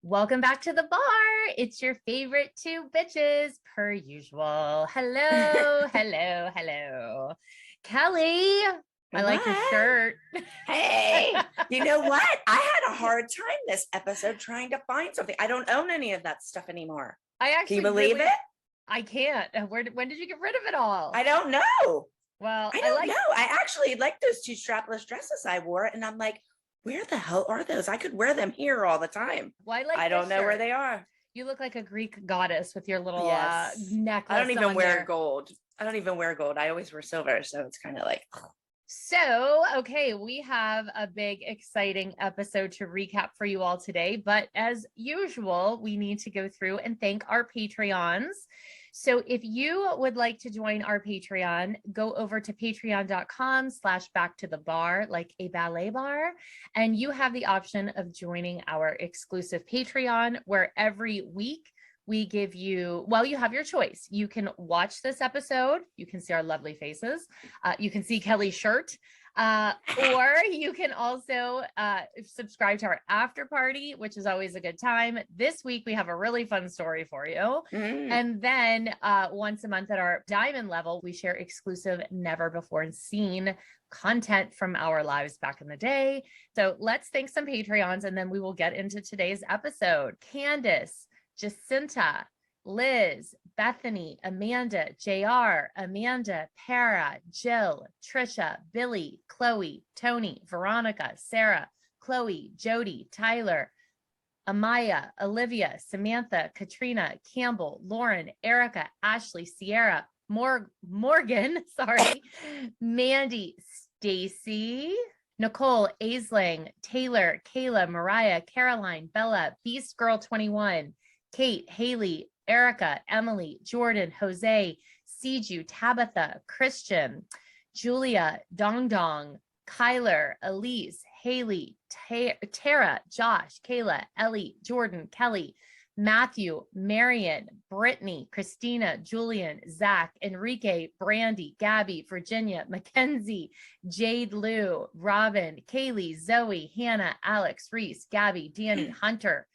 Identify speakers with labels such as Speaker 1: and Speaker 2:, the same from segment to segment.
Speaker 1: Welcome back to the bar. It's your favorite two bitches per usual. Hello, hello. Kelly, I like your shirt.
Speaker 2: Hey, you know what? I had a hard time this episode trying to find something. I don't own any of that stuff anymore. Can you believe it?
Speaker 1: I can't. When did you get rid of it all?
Speaker 2: I don't know.
Speaker 1: Well,
Speaker 2: I don't know. I actually like those two strapless dresses I wore, and I'm like, where the hell are those? I could wear them here all the time.
Speaker 1: Well,
Speaker 2: I don't know where they are.
Speaker 1: You look like a Greek goddess with your little necklace.
Speaker 2: I don't even wear gold. I always wear silver, so it's kind of like.
Speaker 1: So, okay, we have a big, exciting episode to recap for you all today. But as usual, we need to go through and thank our Patreons. So if you would like to join our Patreon, go over to patreon.com/backtothebar, like a ballet bar. And you have the option of joining our exclusive Patreon, where every week we give you, well, you have your choice. You can watch this episode. You can see our lovely faces. You can see Kelly's shirt. Or you can also subscribe to our after party, which is always a good time. This week, we have a really fun story for you. And then once a month at our diamond level, we share exclusive, never before seen content from our lives back in the day. So let's thank some Patreons, and then we will get into today's episode. Candace, Jacinta, Liz, Bethany, Amanda, JR, Amanda, Para, Jill, Trisha, Billy, Chloe, Tony, Veronica, Sarah, Chloe, Jody, Tyler, Amaya, Olivia, Samantha, Katrina, Campbell, Lauren, Erica, Ashley, Sierra, Morgan, Mandy, Stacy, Nicole, Aisling, Taylor, Kayla, Mariah, Caroline, Bella, Beast Girl 21, Kate, Haley, Erica, Emily, Jordan, Jose, Siju, Tabitha, Christian, Julia, Dong Dong, Kyler, Elise, Haley, Tara, Josh, Kayla, Ellie, Jordan, Kelly, Matthew, Marion, Brittany, Christina, Julian, Zach, Enrique, Brandy, Gabby, Virginia, Mackenzie, Jade Lou, Robin, Kaylee, Zoe, Hannah, Alex, Reese, Gabby, Danny, Hunter,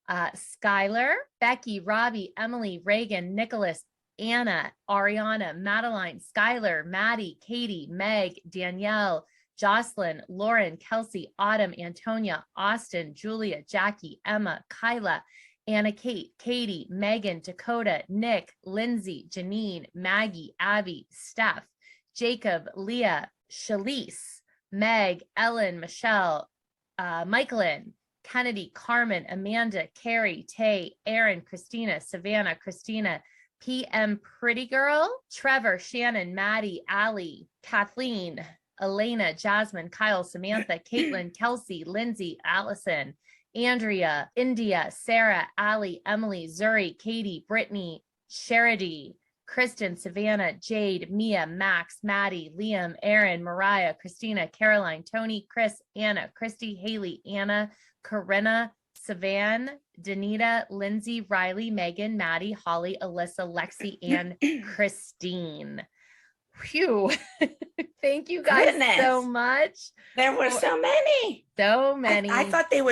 Speaker 1: Skylar, Becky, Robbie, Emily, Reagan, Nicholas, Anna, Ariana, Madeline, Skylar, Maddie, Katie, Meg, Danielle, Jocelyn, Lauren, Kelsey, Autumn, Antonia, Austin, Julia, Jackie, Emma, Kyla, Anna, Kate, Katie, Megan, Dakota, Nick, Lindsay, Janine, Maggie, Abby, Steph, Jacob, Leah, Shalise, Meg, Ellen, Michelle, Michaelin, Kennedy, Carmen, Amanda, Carrie, Tay, Aaron, Christina, Savannah, Christina, PM Pretty Girl, Trevor, Shannon, Maddie, Allie, Kathleen, Elena, Jasmine, Kyle, Samantha, Caitlin, Kelsey, Lindsay, Allison, Andrea, India, Sarah, Allie, Emily, Zuri, Katie, Brittany, Charity, Kristen, Savannah, Jade, Mia, Max, Maddie, Liam, Aaron, Mariah, Christina, Caroline, Tony, Chris, Anna, Christy, Haley, Anna, Corinna, Savan, Danita, Lindsay, Riley, Megan, Maddie, Holly, Alyssa, Lexi, and Christine. Phew. Thank you guys so much.
Speaker 2: There were so many.
Speaker 1: I
Speaker 2: thought the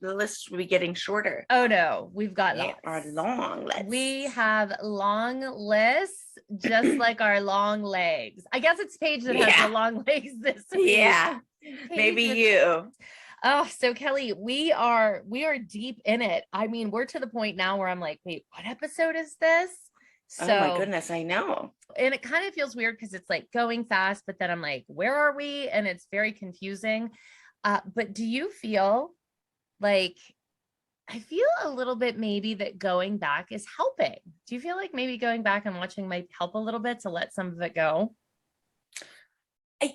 Speaker 2: list would be getting shorter.
Speaker 1: Oh no, we've got
Speaker 2: our long lists.
Speaker 1: We have long lists, just like our long legs. I guess it's Paige that has the long legs this week.
Speaker 2: Yeah, maybe you.
Speaker 1: Oh, so Kelly, we are deep in it. I mean, we're to the point now where I'm like, wait, what episode is this? So,
Speaker 2: oh my goodness, I know.
Speaker 1: And it kind of feels weird because it's like going fast, but then I'm like, where are we? And it's very confusing. But do you feel like, I feel a little bit maybe that going back is helping. Do you feel like maybe going back and watching might help a little bit to let some of it go?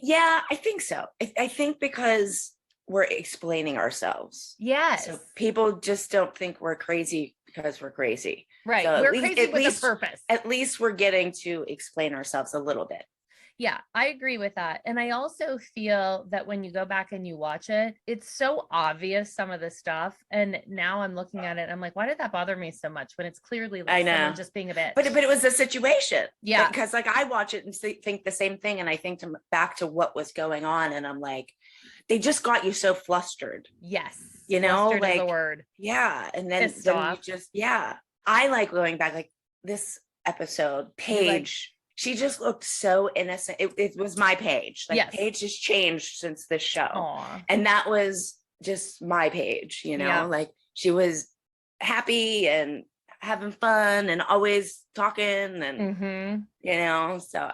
Speaker 2: Yeah, I think so. I think because we're explaining ourselves.
Speaker 1: Yes.
Speaker 2: So people just don't think we're crazy because we're crazy.
Speaker 1: Right. So we're crazy with a purpose.
Speaker 2: At least we're getting to explain ourselves a little bit.
Speaker 1: Yeah, I agree with that. And I also feel that when you go back and you watch it, it's so obvious, some of the stuff. And now I'm looking at it, I'm like, why did that bother me so much when it's clearly like someone just being a bitch?
Speaker 2: But it was the situation.
Speaker 1: Yeah.
Speaker 2: Because like I watch it and think the same thing. And I think back to what was going on. And I'm like, they just got you so flustered.
Speaker 1: Yes.
Speaker 2: You know,
Speaker 1: flustered
Speaker 2: like
Speaker 1: is the word.
Speaker 2: Yeah. And then you just, I like going back, like this episode, Paige, she just looked so innocent. It was my Paige. Like Paige has changed since this show.
Speaker 1: Aww.
Speaker 2: And that was just my Paige, you know, like she was happy and having fun and always talking and, you know, so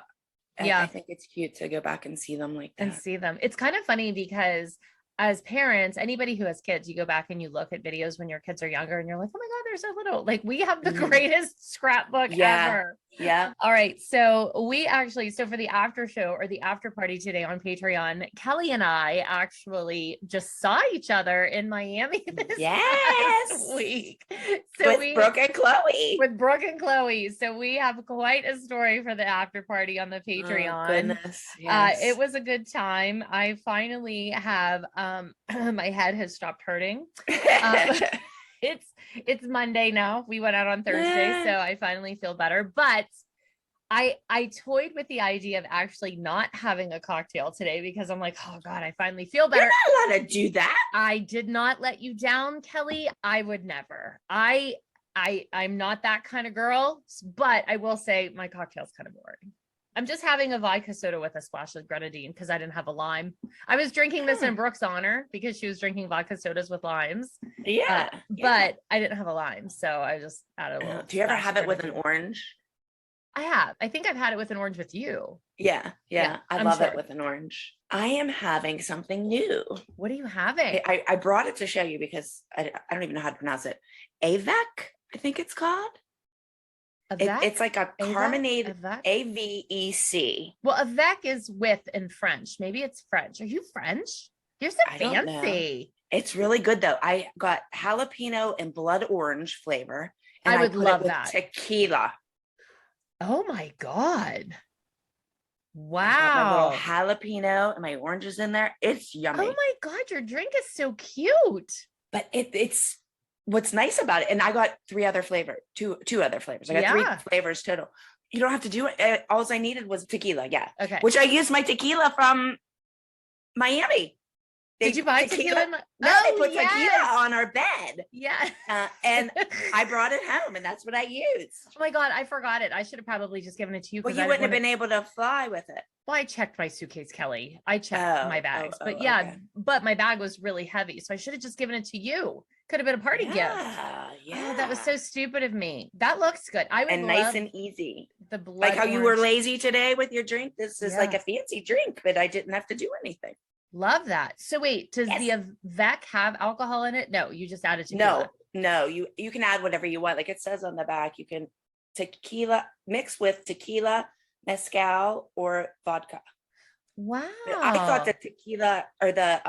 Speaker 2: I think it's cute to go back and see them like that.
Speaker 1: And see them. It's kind of funny because as parents, anybody who has kids, you go back and you look at videos when your kids are younger and you're like, oh my God, they're so little. Like we have the greatest scrapbook ever.
Speaker 2: Yeah.
Speaker 1: All right. So for the after show or the after party today on Patreon, Kelly and I actually just saw each other in Miami this last week. So
Speaker 2: with Brooke and Chloe.
Speaker 1: So we have quite a story for the after party on the Patreon.
Speaker 2: Oh, goodness. Yes.
Speaker 1: It was a good time. I finally have, my head has stopped hurting. It's Monday now. We went out on Thursday, so I finally feel better. But I toyed with the idea of actually not having a cocktail today because I'm like, oh God, I finally feel better.
Speaker 2: You're not allowed to do that.
Speaker 1: I did not let you down, Kelly. I would never. I'm not that kind of girl, but I will say my cocktail's kind of boring. I'm just having a vodka soda with a splash of grenadine because I didn't have a lime. I was drinking this in Brooke's honor because she was drinking vodka sodas with limes. But I didn't have a lime, so I just added a little.
Speaker 2: Do you ever have it with an orange?
Speaker 1: I have. I think I've had it with an orange with you.
Speaker 2: Yeah. I love it with an orange. I am having something new.
Speaker 1: What are you having?
Speaker 2: I brought it to show you because I don't even know how to pronounce it. Avec, I think it's called. It's like a carbonated AVEC.
Speaker 1: Well, avec is with in French. Maybe it's French. Are you French? You're so fancy.
Speaker 2: It's really good though. I got jalapeno and blood orange flavor. And
Speaker 1: I would love that.
Speaker 2: Tequila.
Speaker 1: Oh my God.
Speaker 2: Wow. My little jalapeno and my oranges in there. It's yummy.
Speaker 1: Oh my God. Your drink is so cute.
Speaker 2: But it's what's nice about it, and I got two other flavors. I got 3 flavors total. You don't have to do it. All I needed was tequila. Yeah.
Speaker 1: Okay.
Speaker 2: Which I used my tequila from Miami.
Speaker 1: Did you buy tequila?
Speaker 2: No, they put tequila on our bed.
Speaker 1: Yeah.
Speaker 2: And I brought it home, and that's what I used.
Speaker 1: Oh my God, I forgot it. I should have probably just given it to you.
Speaker 2: Well, you wouldn't have been able to fly with it.
Speaker 1: Well, I checked my suitcase, Kelly. I checked my bags. But my bag was really heavy, so I should have just given it to you. Could have been a party gift.
Speaker 2: Yeah.
Speaker 1: Oh, that was so stupid of me. That looks good. I would
Speaker 2: and nice and easy.
Speaker 1: The blood
Speaker 2: like how you were lazy today with your drink. This is like a fancy drink, but I didn't have to do anything.
Speaker 1: Love that. So wait, does the Avec have alcohol in it? No, you just added tequila.
Speaker 2: No, you can add whatever you want. Like it says on the back, you can tequila mix with tequila, mezcal, or vodka.
Speaker 1: Wow.
Speaker 2: I thought the tequila or the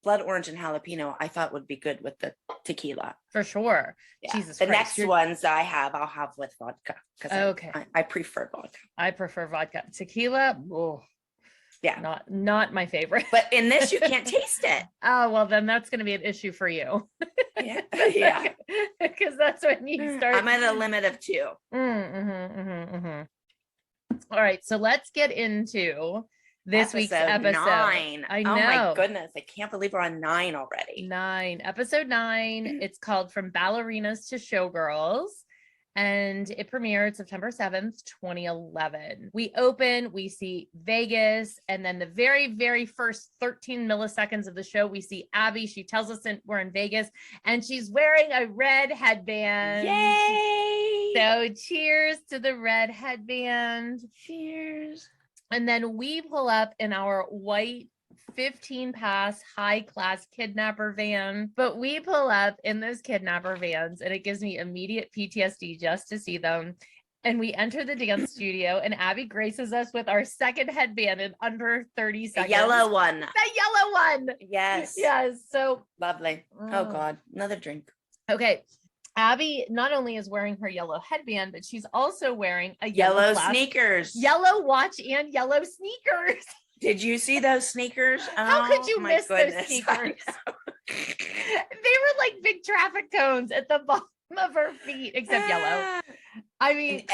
Speaker 2: blood orange and jalapeno, I thought would be good with the tequila.
Speaker 1: For sure.
Speaker 2: Yeah.
Speaker 1: Jesus
Speaker 2: the
Speaker 1: Christ.
Speaker 2: next ones I'll have with vodka.
Speaker 1: Okay.
Speaker 2: I prefer vodka.
Speaker 1: I prefer vodka. Tequila,
Speaker 2: yeah.
Speaker 1: Not my favorite.
Speaker 2: But in this, you can't taste it.
Speaker 1: Oh, well, then that's going to be an issue for you.
Speaker 2: Yeah.
Speaker 1: Because that's when you start.
Speaker 2: I'm at a limit of 2.
Speaker 1: All right. So let's get into this week's episode.
Speaker 2: 9.
Speaker 1: I know.
Speaker 2: Oh my goodness. I can't believe we're on 9 already.
Speaker 1: 9. Episode 9. It's called From Ballerinas to Showgirls. And it premiered September 7th, 2011. We open, we see Vegas, and then the very, very first 13 milliseconds of the show, we see Abby. She tells us we're in Vegas, and she's wearing a red headband.
Speaker 2: Yay!
Speaker 1: So cheers to the red headband.
Speaker 2: Cheers.
Speaker 1: And then we pull up in our white 15 pass high class kidnapper van, but we pull up in those kidnapper vans and it gives me immediate PTSD just to see them. And we enter the dance studio and Abby graces us with our second headband in under 30 seconds.
Speaker 2: The yellow one.
Speaker 1: The yellow one.
Speaker 2: Yes.
Speaker 1: Yes. So
Speaker 2: lovely. Oh God, another drink.
Speaker 1: Okay. Abby not only is wearing her yellow headband, but she's also wearing a
Speaker 2: yellow sneakers,
Speaker 1: yellow watch and yellow sneakers.
Speaker 2: Did you see those sneakers?
Speaker 1: How could you miss those sneakers? They were like big traffic cones at the bottom of her feet, except yellow. I mean,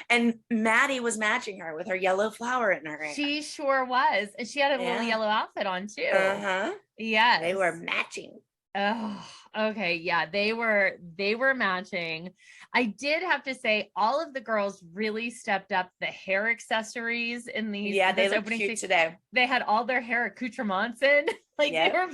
Speaker 2: and Maddie was matching her with her yellow flower in her hair.
Speaker 1: She sure was. And she had a little yellow outfit on too.
Speaker 2: Uh-huh.
Speaker 1: Yes.
Speaker 2: They were matching.
Speaker 1: Oh, okay. Yeah, they were matching. I did have to say all of the girls really stepped up the hair accessories in these.
Speaker 2: Yeah, they looked cute today.
Speaker 1: They had all their hair accoutrements in. Like they were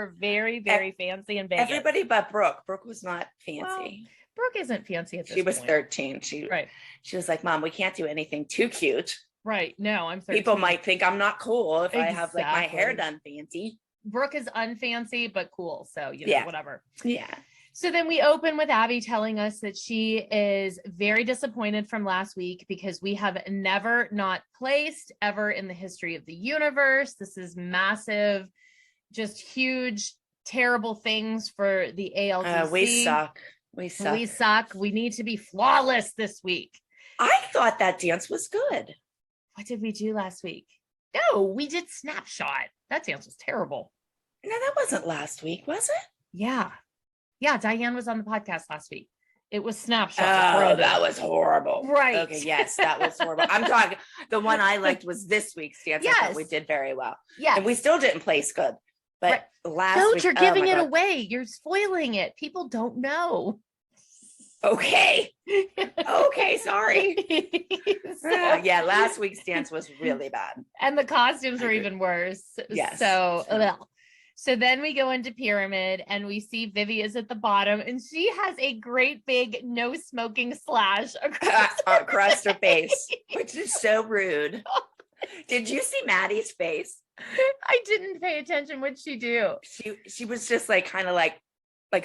Speaker 1: very, very fancy and big.
Speaker 2: Everybody but Brooke. Brooke was not fancy.
Speaker 1: Well, Brooke isn't fancy at this point.
Speaker 2: She was 13. She was like, Mom, we can't do anything too cute.
Speaker 1: Right. No, I'm 13.
Speaker 2: People might think I'm not cool if I have like my hair done fancy.
Speaker 1: Brooke is unfancy, but cool. So, whatever.
Speaker 2: Yeah.
Speaker 1: So then we open with Abby telling us that she is very disappointed from last week because we have never not placed ever in the history of the universe. This is massive, just huge, terrible things for the ALTC.
Speaker 2: We suck.
Speaker 1: We need to be flawless this week.
Speaker 2: I thought that dance was good.
Speaker 1: What did we do last week? No, we did Snapshot. That dance was terrible.
Speaker 2: No, that wasn't last week, was it?
Speaker 1: Yeah. Yeah, Diane was on the podcast last week. It was Snapshot.
Speaker 2: Oh, that was horrible.
Speaker 1: Right.
Speaker 2: Okay, yes, that was horrible. I'm talking, the one I liked was this week's dance. Yes. I thought we did very well.
Speaker 1: Yeah.
Speaker 2: And we still didn't place good. But last week.
Speaker 1: You're giving it away. You're spoiling it. People don't know.
Speaker 2: Okay. Okay, sorry. Yeah, last week's dance was really bad.
Speaker 1: And the costumes were even worse.
Speaker 2: Yes.
Speaker 1: So then we go into Pyramid and we see Vivi is at the bottom and she has a great big no smoking slash
Speaker 2: across her face, which is so rude. Did you see Maddie's face?
Speaker 1: I didn't pay attention. What'd she do?
Speaker 2: She was just like kind of like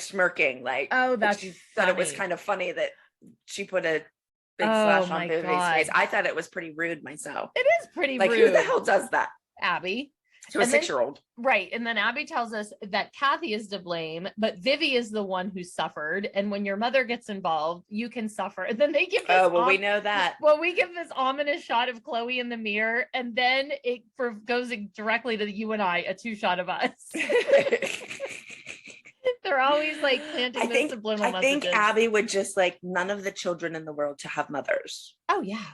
Speaker 2: smirking, like,
Speaker 1: oh, that's
Speaker 2: she thought it was kind of funny that she put a big slash on Vivi's face. I thought it was pretty rude myself.
Speaker 1: It is pretty
Speaker 2: rude. Who the hell does that?
Speaker 1: Abby.
Speaker 2: To a 6-year-old.
Speaker 1: Right. And then Abby tells us that Kathy is to blame, but Vivi is the one who suffered. And when your mother gets involved, you can suffer. And then they give this
Speaker 2: we know that.
Speaker 1: Well, we give this ominous shot of Chloe in the mirror, and then it goes directly to you and I, a 2-shot of us. They're always like planting this subliminal messages.
Speaker 2: I think Abby would just like none of the children in the world to have mothers.
Speaker 1: Oh, yeah.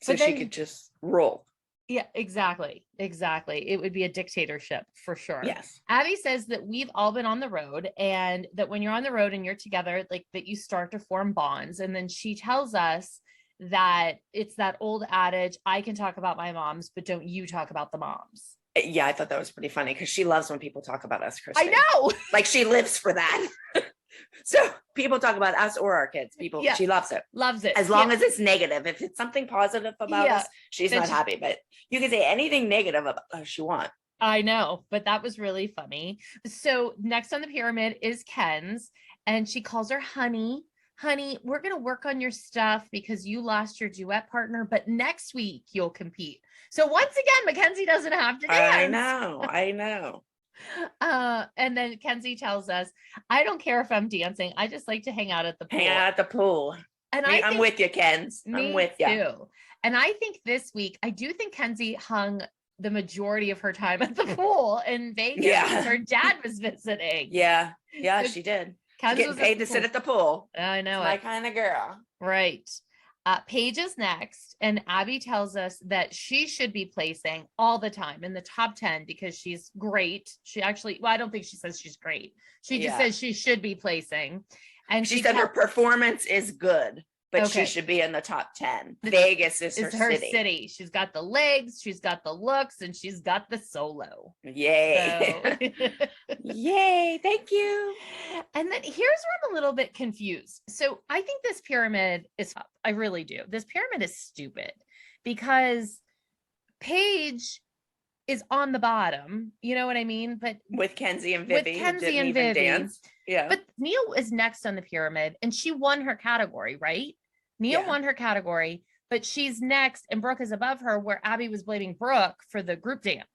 Speaker 2: So she could just roll.
Speaker 1: Yeah, exactly. It would be a dictatorship for sure.
Speaker 2: Yes.
Speaker 1: Abby says that we've all been on the road and that when you're on the road and you're together, like that you start to form bonds. And then she tells us that it's that old adage, I can talk about my moms, but don't you talk about the moms.
Speaker 2: Yeah, I thought that was pretty funny because she loves when people talk about us, Christi.
Speaker 1: I know.
Speaker 2: Like she lives for that. So people talk about us or our kids. She loves it.
Speaker 1: Loves it.
Speaker 2: As long as it's negative. If it's something positive about us, she's not happy. But you can say anything negative about us you want.
Speaker 1: I know, but that was really funny. So next on the pyramid is Ken's, and she calls her honey. Honey, we're going to work on your stuff because you lost your duet partner, but next week you'll compete. So once again, Mackenzie doesn't have to dance.
Speaker 2: I know.
Speaker 1: And then Kenzie tells us, I don't care if I'm dancing. I just like to hang out at the pool.
Speaker 2: Hang out at the pool.
Speaker 1: And
Speaker 2: I'm with you, Kens. I'm with you.
Speaker 1: Too. And I think this week, I do think Kenzie hung the majority of her time at the pool in Vegas because her dad was visiting.
Speaker 2: Yeah, she did. Kenzie getting paid to sit at the pool.
Speaker 1: I know.
Speaker 2: My kind of girl.
Speaker 1: Right. Paige is next, and Abby tells us that she should be placing all the time in the top 10 because she's great. She actually, I don't think she says she's great. She just says she should be placing. And
Speaker 2: she said her performance is good, but she should be in the top 10. Vegas is her city.
Speaker 1: She's got the legs, she's got the looks, and she's got the solo.
Speaker 2: Yay. So. Yay. Thank you.
Speaker 1: And then here's where I'm a little bit confused. So I think this pyramid is up. I really do. This pyramid is stupid because Paige is on the bottom. You know what I mean? But
Speaker 2: with Kenzie and Vivi. Dance. Yeah.
Speaker 1: But Neil is next on the pyramid and she won her category, right? Neil won her category, but she's next and Brooke is above her where Abby was blaming Brooke for the group dance.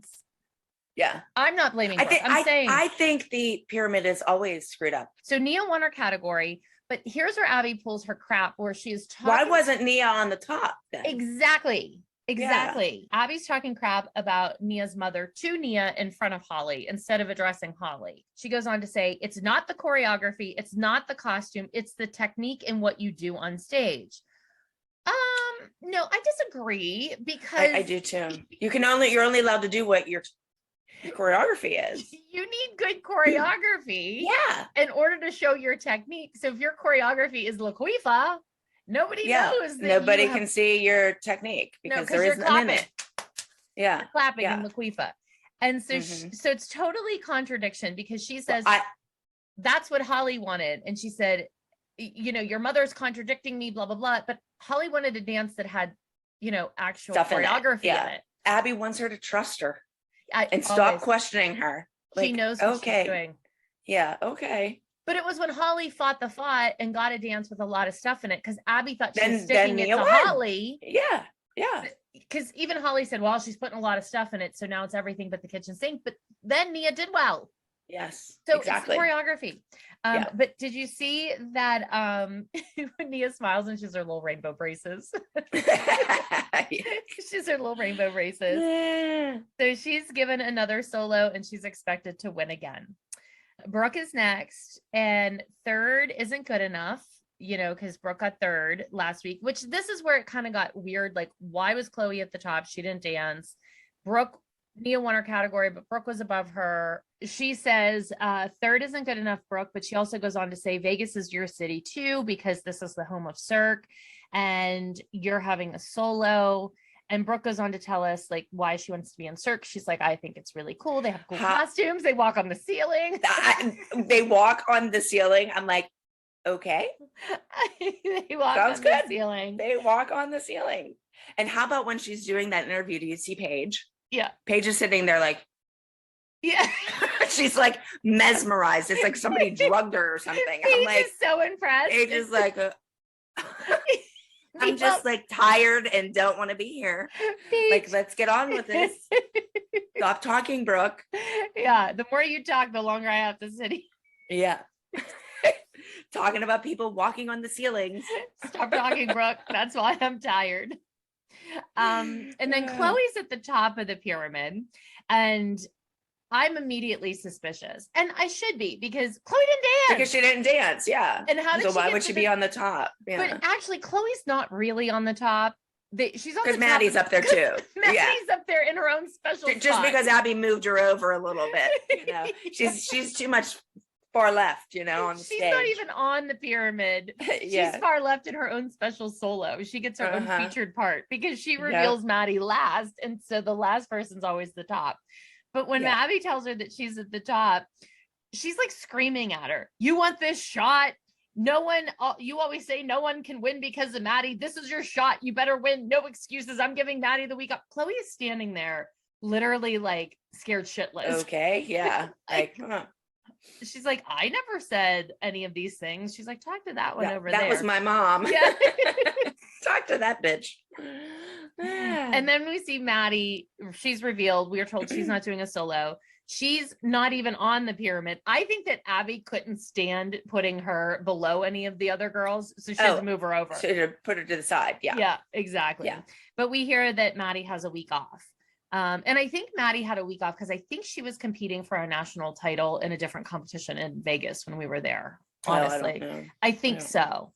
Speaker 2: Yeah.
Speaker 1: I'm not blaming Brooke.
Speaker 2: I think the pyramid is always screwed up.
Speaker 1: So Neil won her category, but here's where Abby pulls her crap where she is talking.
Speaker 2: Why wasn't Nia on the top then?
Speaker 1: Exactly. Exactly. Yeah. Abby's talking crap about Nia's mother to Nia in front of Holly instead of addressing Holly. She goes on to say, it's not the choreography, it's not the costume, it's the technique and what you do on stage. No, I disagree because
Speaker 2: I do too. You're only allowed to do what your choreography is.
Speaker 1: You need good choreography in order to show your technique. So if your choreography is Laquifa, nobody knows that
Speaker 2: nobody can see your technique because there is none in it.
Speaker 1: You're clapping in Laquifa. And so so it's totally contradiction because she says that's what Holly wanted. And she said, your mother's contradicting me, blah, blah, blah. But Holly wanted a dance that had, actual stuff choreography in it.
Speaker 2: Abby wants her to trust her and stop questioning her.
Speaker 1: She knows what she's doing.
Speaker 2: Yeah. Okay.
Speaker 1: But it was when Holly fought the fight and got a dance with a lot of stuff in it because Abby thought she was sticking it to Holly.
Speaker 2: Yeah. Yeah.
Speaker 1: Because even Holly said, well, she's putting a lot of stuff in it. So now it's everything but the kitchen sink. But then Nia did well.
Speaker 2: Yes.
Speaker 1: So exactly. It's choreography. But did you see that when Nia smiles and she's her little rainbow braces? She's her little rainbow braces. Yeah. So she's given another solo and she's expected to win again. Brooke is next, and third isn't good enough, because Brooke got third last week, which this is where it kind of got weird. Like, why was Chloe at the top? She didn't dance. Nia won her category, but Brooke was above her. She says third isn't good enough, Brooke, but she also goes on to say Vegas is your city too, because this is the home of Cirque and you're having a solo. And Brooke goes on to tell us like why she wants to be in Cirque. She's like, I think it's really cool. They have cool costumes. They walk on the ceiling.
Speaker 2: They walk on the ceiling. I'm like, okay.
Speaker 1: They walk on the ceiling.
Speaker 2: They walk on the ceiling. And how about when she's doing that interview? Do you see Paige?
Speaker 1: Yeah.
Speaker 2: Paige is sitting there like,
Speaker 1: yeah.
Speaker 2: She's like mesmerized. It's like somebody drugged her or something.
Speaker 1: Paige I'm like, is so impressed.
Speaker 2: Paige is like, I'm just like tired and don't want to be here. Paige. Like, let's get on with this. Stop talking, Brooke.
Speaker 1: Yeah. The more you talk, the longer I have to sit here.
Speaker 2: Yeah. Talking about people walking on the ceilings.
Speaker 1: Stop talking, Brooke. That's why I'm tired. And then Chloe's at the top of the pyramid and I'm immediately suspicious, and I should be because Chloe didn't dance.
Speaker 2: Because she didn't dance, yeah.
Speaker 1: And how did
Speaker 2: so why would she be on the top?
Speaker 1: Yeah. But actually, Chloe's not really on the top. She's on the top.
Speaker 2: Because Maddie's up there too.
Speaker 1: Maddie's up there in her own special
Speaker 2: just
Speaker 1: spot.
Speaker 2: Because Abby moved her over a little bit. She's too much far left, on the stage.
Speaker 1: She's not even on the pyramid. She's far left in her own special solo. She gets her own featured part because she reveals Maddie last, and so the last person's always the top. But when Abby tells her that she's at the top, she's like screaming at her. You want this shot? You always say no one can win because of Maddie. This is your shot. You better win. No excuses. I'm giving Maddie the week off. Chloe is standing there literally like scared shitless.
Speaker 2: Okay. Yeah.
Speaker 1: She's like, I never said any of these things. She's like, talk to that one over there.
Speaker 2: That was my mom.
Speaker 1: Yeah.
Speaker 2: Talk to that bitch.
Speaker 1: And then we see Maddie. She's revealed. We are told she's not doing a solo. She's not even on the pyramid. I think that Abby couldn't stand putting her below any of the other girls. So she had to move her over.
Speaker 2: So put her to the side. Yeah.
Speaker 1: Yeah, exactly. Yeah. But we hear that Maddie has a week off. And I think Maddie had a week off because I think she was competing for a national title in a different competition in Vegas when we were there. Honestly, I think so.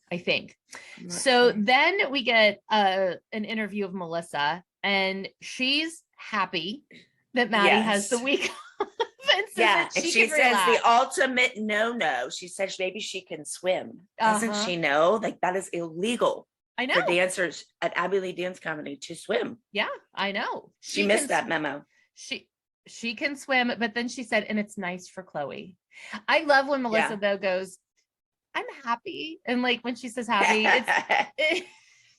Speaker 1: So then we get an interview of Melissa, and she's happy that Maddie has the week off. And
Speaker 2: she says the ultimate no. She says maybe she can swim. Doesn't she know? Like, that is illegal.
Speaker 1: I know.
Speaker 2: For dancers at Abbey Lee Dance Company to swim.
Speaker 1: Yeah, I know.
Speaker 2: She missed that memo.
Speaker 1: She can swim, but then she said, and it's nice for Chloe. I love when Melissa though goes, I'm happy. And like when she says happy, it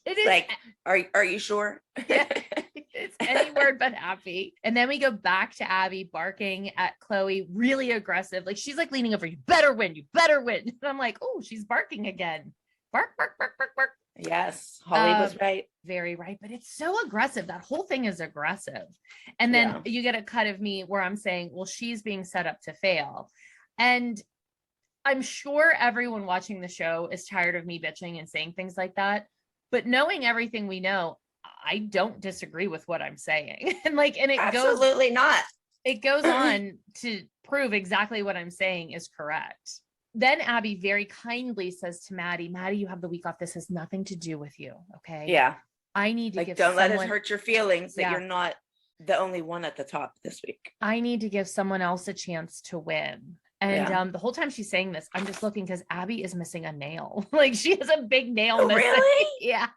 Speaker 1: is
Speaker 2: like, are you sure?
Speaker 1: Yeah, it's any word but happy. And then we go back to Abby barking at Chloe, really aggressive. Like she's like leaning over, you better win. And I'm like, oh, she's barking again. Bark, bark, bark, bark, bark.
Speaker 2: Yes, Holly was right.
Speaker 1: Very right. But it's so aggressive. That whole thing is aggressive. And then you get a cut of me where I'm saying, well, she's being set up to fail. And I'm sure everyone watching the show is tired of me bitching and saying things like that. But knowing everything we know, I don't disagree with what I'm saying. And it
Speaker 2: absolutely not.
Speaker 1: It goes on to prove exactly what I'm saying is correct. Then Abby very kindly says to Maddie, you have the week off. This has nothing to do with you. Okay.
Speaker 2: Yeah.
Speaker 1: I need to give
Speaker 2: don't let it hurt your feelings that you're not the only one at the top this week.
Speaker 1: I need to give someone else a chance to win. And the whole time she's saying this, I'm just looking because Abby is missing a nail. She has a big nail missing.
Speaker 2: Really?
Speaker 1: Yeah.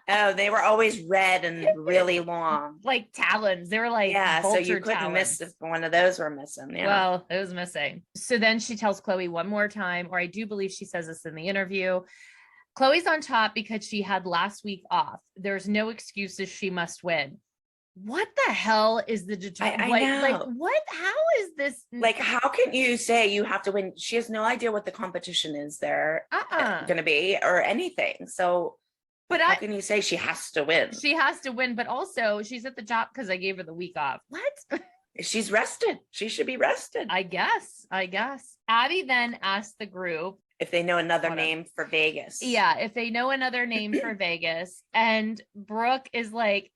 Speaker 2: Oh, they were always red and really long.
Speaker 1: Like talons. They were like
Speaker 2: so you couldn't
Speaker 1: talons.
Speaker 2: miss if one of those were missing. Yeah.
Speaker 1: Well, it was missing. So then she tells Chloe one more time, or I do believe she says this in the interview. Chloe's on top because she had last week off. There's no excuses. She must win. What the hell is the what? How is this?
Speaker 2: How can you say you have to win? She has no idea what the competition is there going to be or anything. So, but how can you say she has to win?
Speaker 1: She has to win, but also she's at the top because I gave her the week off. What?
Speaker 2: She's rested. She should be rested.
Speaker 1: I guess. Abby then asked the group
Speaker 2: if they know another name for Vegas.
Speaker 1: Yeah, if they know another name for Vegas. And Brooke is like,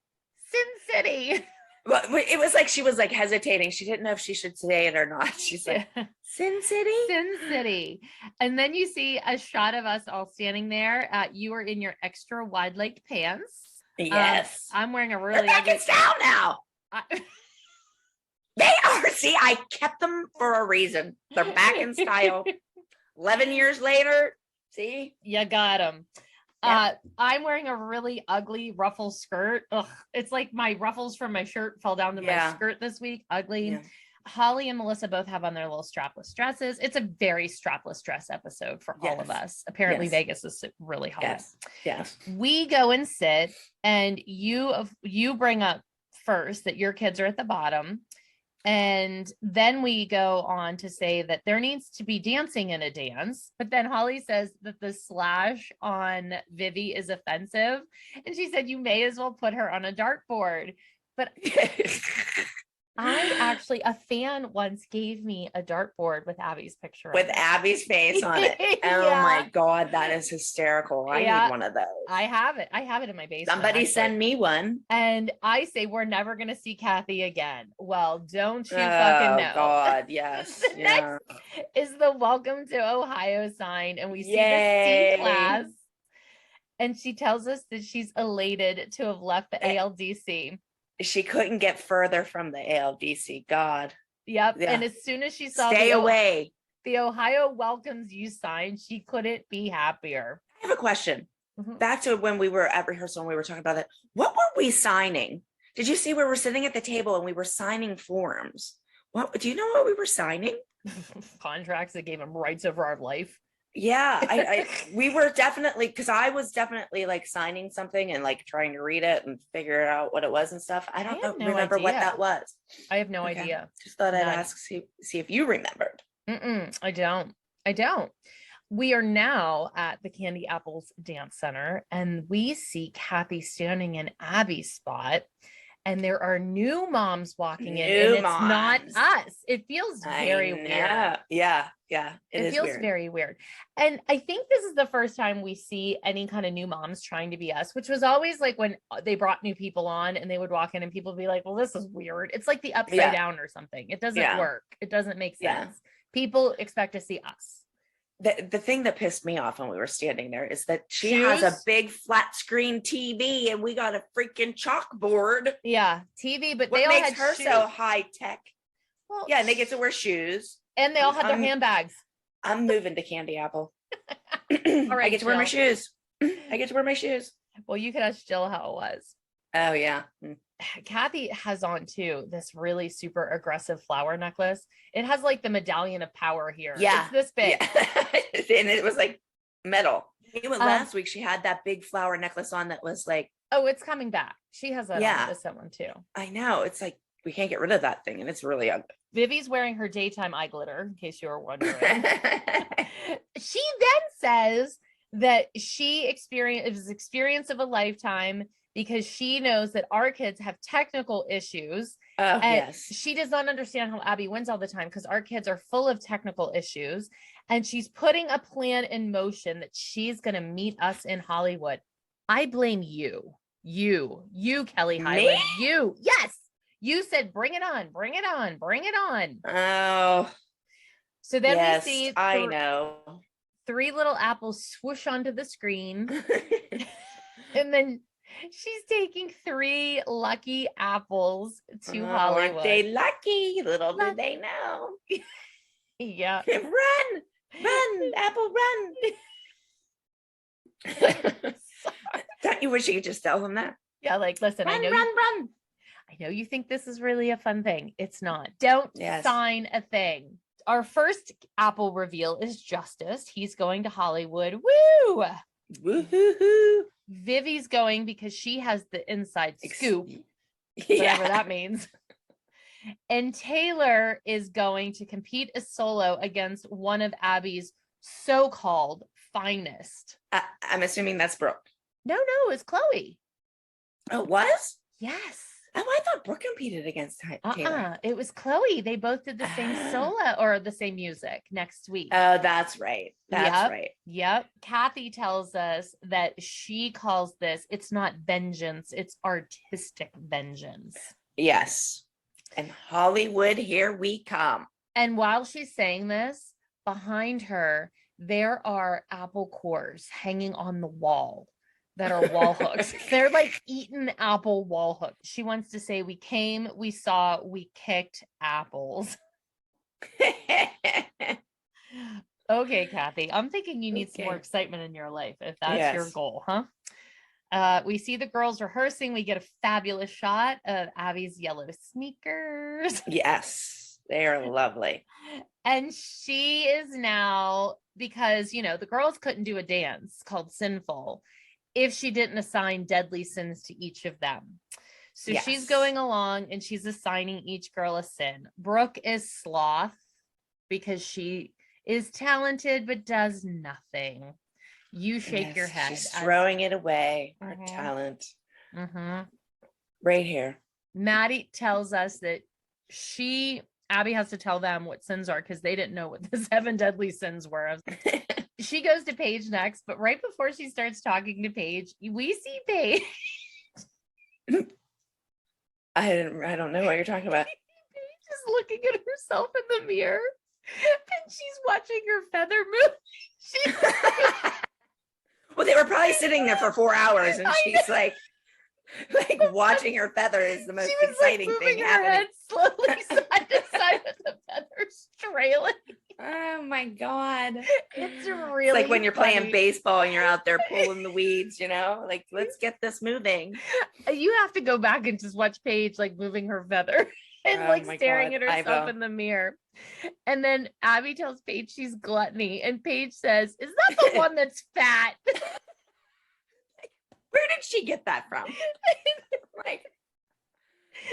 Speaker 1: Sin City.
Speaker 2: Well, it was she was hesitating. She didn't know if she should say it or not. She's like, Sin City?
Speaker 1: Sin City. And then you see a shot of us all standing there. You are in your extra wide leg pants.
Speaker 2: Yes.
Speaker 1: I'm wearing a really
Speaker 2: ugly down now. They are. See, I kept them for a reason. They're back in style. 11 years later. See?
Speaker 1: You got them. Yep. I'm wearing a really ugly ruffle skirt. Ugh, it's like my ruffles from my shirt fell down to my skirt this week. Ugly. Yeah. Holly and Melissa both have on their little strapless dresses. It's a very strapless dress episode for all of us. Apparently Vegas is really hot.
Speaker 2: Yes.
Speaker 1: We go and sit, and you bring up first that your kids are at the bottom. And then we go on to say that there needs to be dancing in a dance. But then Holly says that the slash on Vivi is offensive. And she said, you may as well put her on a dartboard. But a fan once gave me a dartboard with Abby's picture
Speaker 2: with Abby's face on it. Oh my God, that is hysterical. I need one of those.
Speaker 1: I have it in my basement.
Speaker 2: Somebody send me one.
Speaker 1: And I say, we're never going to see Kathy again. Well, don't you fucking know.
Speaker 2: Oh God, yes.
Speaker 1: Next is the Welcome to Ohio sign. And we see the C class. And she tells us that she's elated to have left the ALDC.
Speaker 2: She couldn't get further from the ALDC. God.
Speaker 1: Yep. Yeah. And as soon as she saw
Speaker 2: the
Speaker 1: Ohio welcomes you sign, she couldn't be happier.
Speaker 2: I have a question. Mm-hmm. Back to when we were at rehearsal and we were talking about it. What were we signing? Did you see we were sitting at the table and we were signing forms? Do you know what we were signing?
Speaker 1: Contracts that gave them rights over our life.
Speaker 2: Yeah, we were definitely, because I was definitely signing something and trying to read it and figure out what it was and stuff. I don't remember what that was.
Speaker 1: I have no idea.
Speaker 2: Just thought I'd ask, see if you remembered.
Speaker 1: I don't. We are now at the Candy Apples Dance Center, and we see Kathy standing in Abby's spot. And there are new moms walking in, and it's not us. It feels very weird.
Speaker 2: Yeah. It feels
Speaker 1: weird. Very weird. And I think this is the first time we see any kind of new moms trying to be us, which was always when they brought new people on and they would walk in and people would be like, well, this is weird. It's like the upside down or something. It doesn't work. It doesn't make sense. People expect to see us.
Speaker 2: The thing that pissed me off when we were standing there is that she has a big flat screen TV and we got a freaking chalkboard.
Speaker 1: Yeah, TV, but
Speaker 2: what
Speaker 1: they all
Speaker 2: makes
Speaker 1: had
Speaker 2: her
Speaker 1: shoes.
Speaker 2: So high tech.
Speaker 1: Well,
Speaker 2: and they get to wear shoes.
Speaker 1: And they all had their handbags.
Speaker 2: I'm moving to Candy Apple.
Speaker 1: All right,
Speaker 2: I get to wear my shoes.
Speaker 1: Well, you can ask Jill how it was.
Speaker 2: Oh, yeah.
Speaker 1: Kathy has on too this really super aggressive flower necklace. It has the medallion of power here.
Speaker 2: Yeah,
Speaker 1: it's this big,
Speaker 2: and it was metal. Last week she had that big flower necklace on that was
Speaker 1: oh, it's coming back. She has that on this one too.
Speaker 2: I know, it's we can't get rid of that thing, and it's really ugly.
Speaker 1: Vivi's wearing her daytime eye glitter, in case you were wondering. She then says that she experience of a lifetime, because she knows that our kids have technical issues.
Speaker 2: Oh, yes.
Speaker 1: She does not understand how Abby wins all the time because our kids are full of technical issues. And she's putting a plan in motion that she's going to meet us in Hollywood. I blame you. You, Kelly
Speaker 2: Me?
Speaker 1: Hyland, you. Yes. You said, bring it on, bring it on, bring it on.
Speaker 2: Oh.
Speaker 1: So then
Speaker 2: yes,
Speaker 1: we see
Speaker 2: I know.
Speaker 1: 3 little apples swoosh onto the screen. And then she's taking 3 lucky apples to Hollywood.
Speaker 2: Aren't they lucky? Little did they know.
Speaker 1: Yeah.
Speaker 2: Run, apple, run. Don't you wish you could just tell them that?
Speaker 1: Yeah, like, listen,
Speaker 2: run.
Speaker 1: I know you think this is really a fun thing. It's not. Don't sign a thing. Our first apple reveal is Justice. He's going to Hollywood. Woo!
Speaker 2: Woo-hoo-hoo.
Speaker 1: Vivi's going because she has the inside scoop, whatever that means. And Taylor is going to compete as solo against one of Abby's so-called finest.
Speaker 2: I'm assuming that's Brooke.
Speaker 1: No, it's Chloe.
Speaker 2: Oh, it was?
Speaker 1: Yes.
Speaker 2: Oh, I thought Brooke competed against Taylor.
Speaker 1: It was Chloe. They both did the same solo or the same music next week.
Speaker 2: Oh, that's right. Right.
Speaker 1: Yep. Kathy tells us that she calls this, it's not vengeance, it's artistic vengeance.
Speaker 2: Yes. And Hollywood, here we come.
Speaker 1: And while she's saying this, behind her, there are apple cores hanging on the wall that are wall hooks. They're like eaten apple wall hooks. She wants to say, we came, we saw, we kicked apples. Okay, Kathy, I'm thinking you need some more excitement in your life if that's your goal, huh? We see the girls rehearsing. We get a fabulous shot of Abby's yellow sneakers.
Speaker 2: Yes, they are lovely.
Speaker 1: And she is now, because, the girls couldn't do a dance called Sinful if she didn't assign deadly sins to each of them. So she's going along and she's assigning each girl a sin. Brooke is sloth because she is talented but does nothing. You shake your head.
Speaker 2: She's throwing it away. Our talent. Right here.
Speaker 1: Maddie tells us that Abby has to tell them what sins are because they didn't know what the 7 deadly sins were. She goes to Paige next, but right before she starts talking to Paige, we see Paige.
Speaker 2: I don't know what you're talking about.
Speaker 1: Paige is looking at herself in the mirror and she's watching her feather move.
Speaker 2: Well, they were probably sitting there for 4 hours and she's like watching her feather is the most exciting thing happening.
Speaker 1: Head slowly side to side with the feathers trailing.
Speaker 2: Oh my God.
Speaker 1: It's really
Speaker 2: it's like when you're
Speaker 1: funny.
Speaker 2: playing baseball and you're out there pulling the weeds, like, let's get this moving.
Speaker 1: You have to go back and just watch Paige moving her feather and staring at herself in the mirror. And then Abby tells Paige she's gluttony and Paige says, is that the one that's fat?
Speaker 2: Where did she get that from?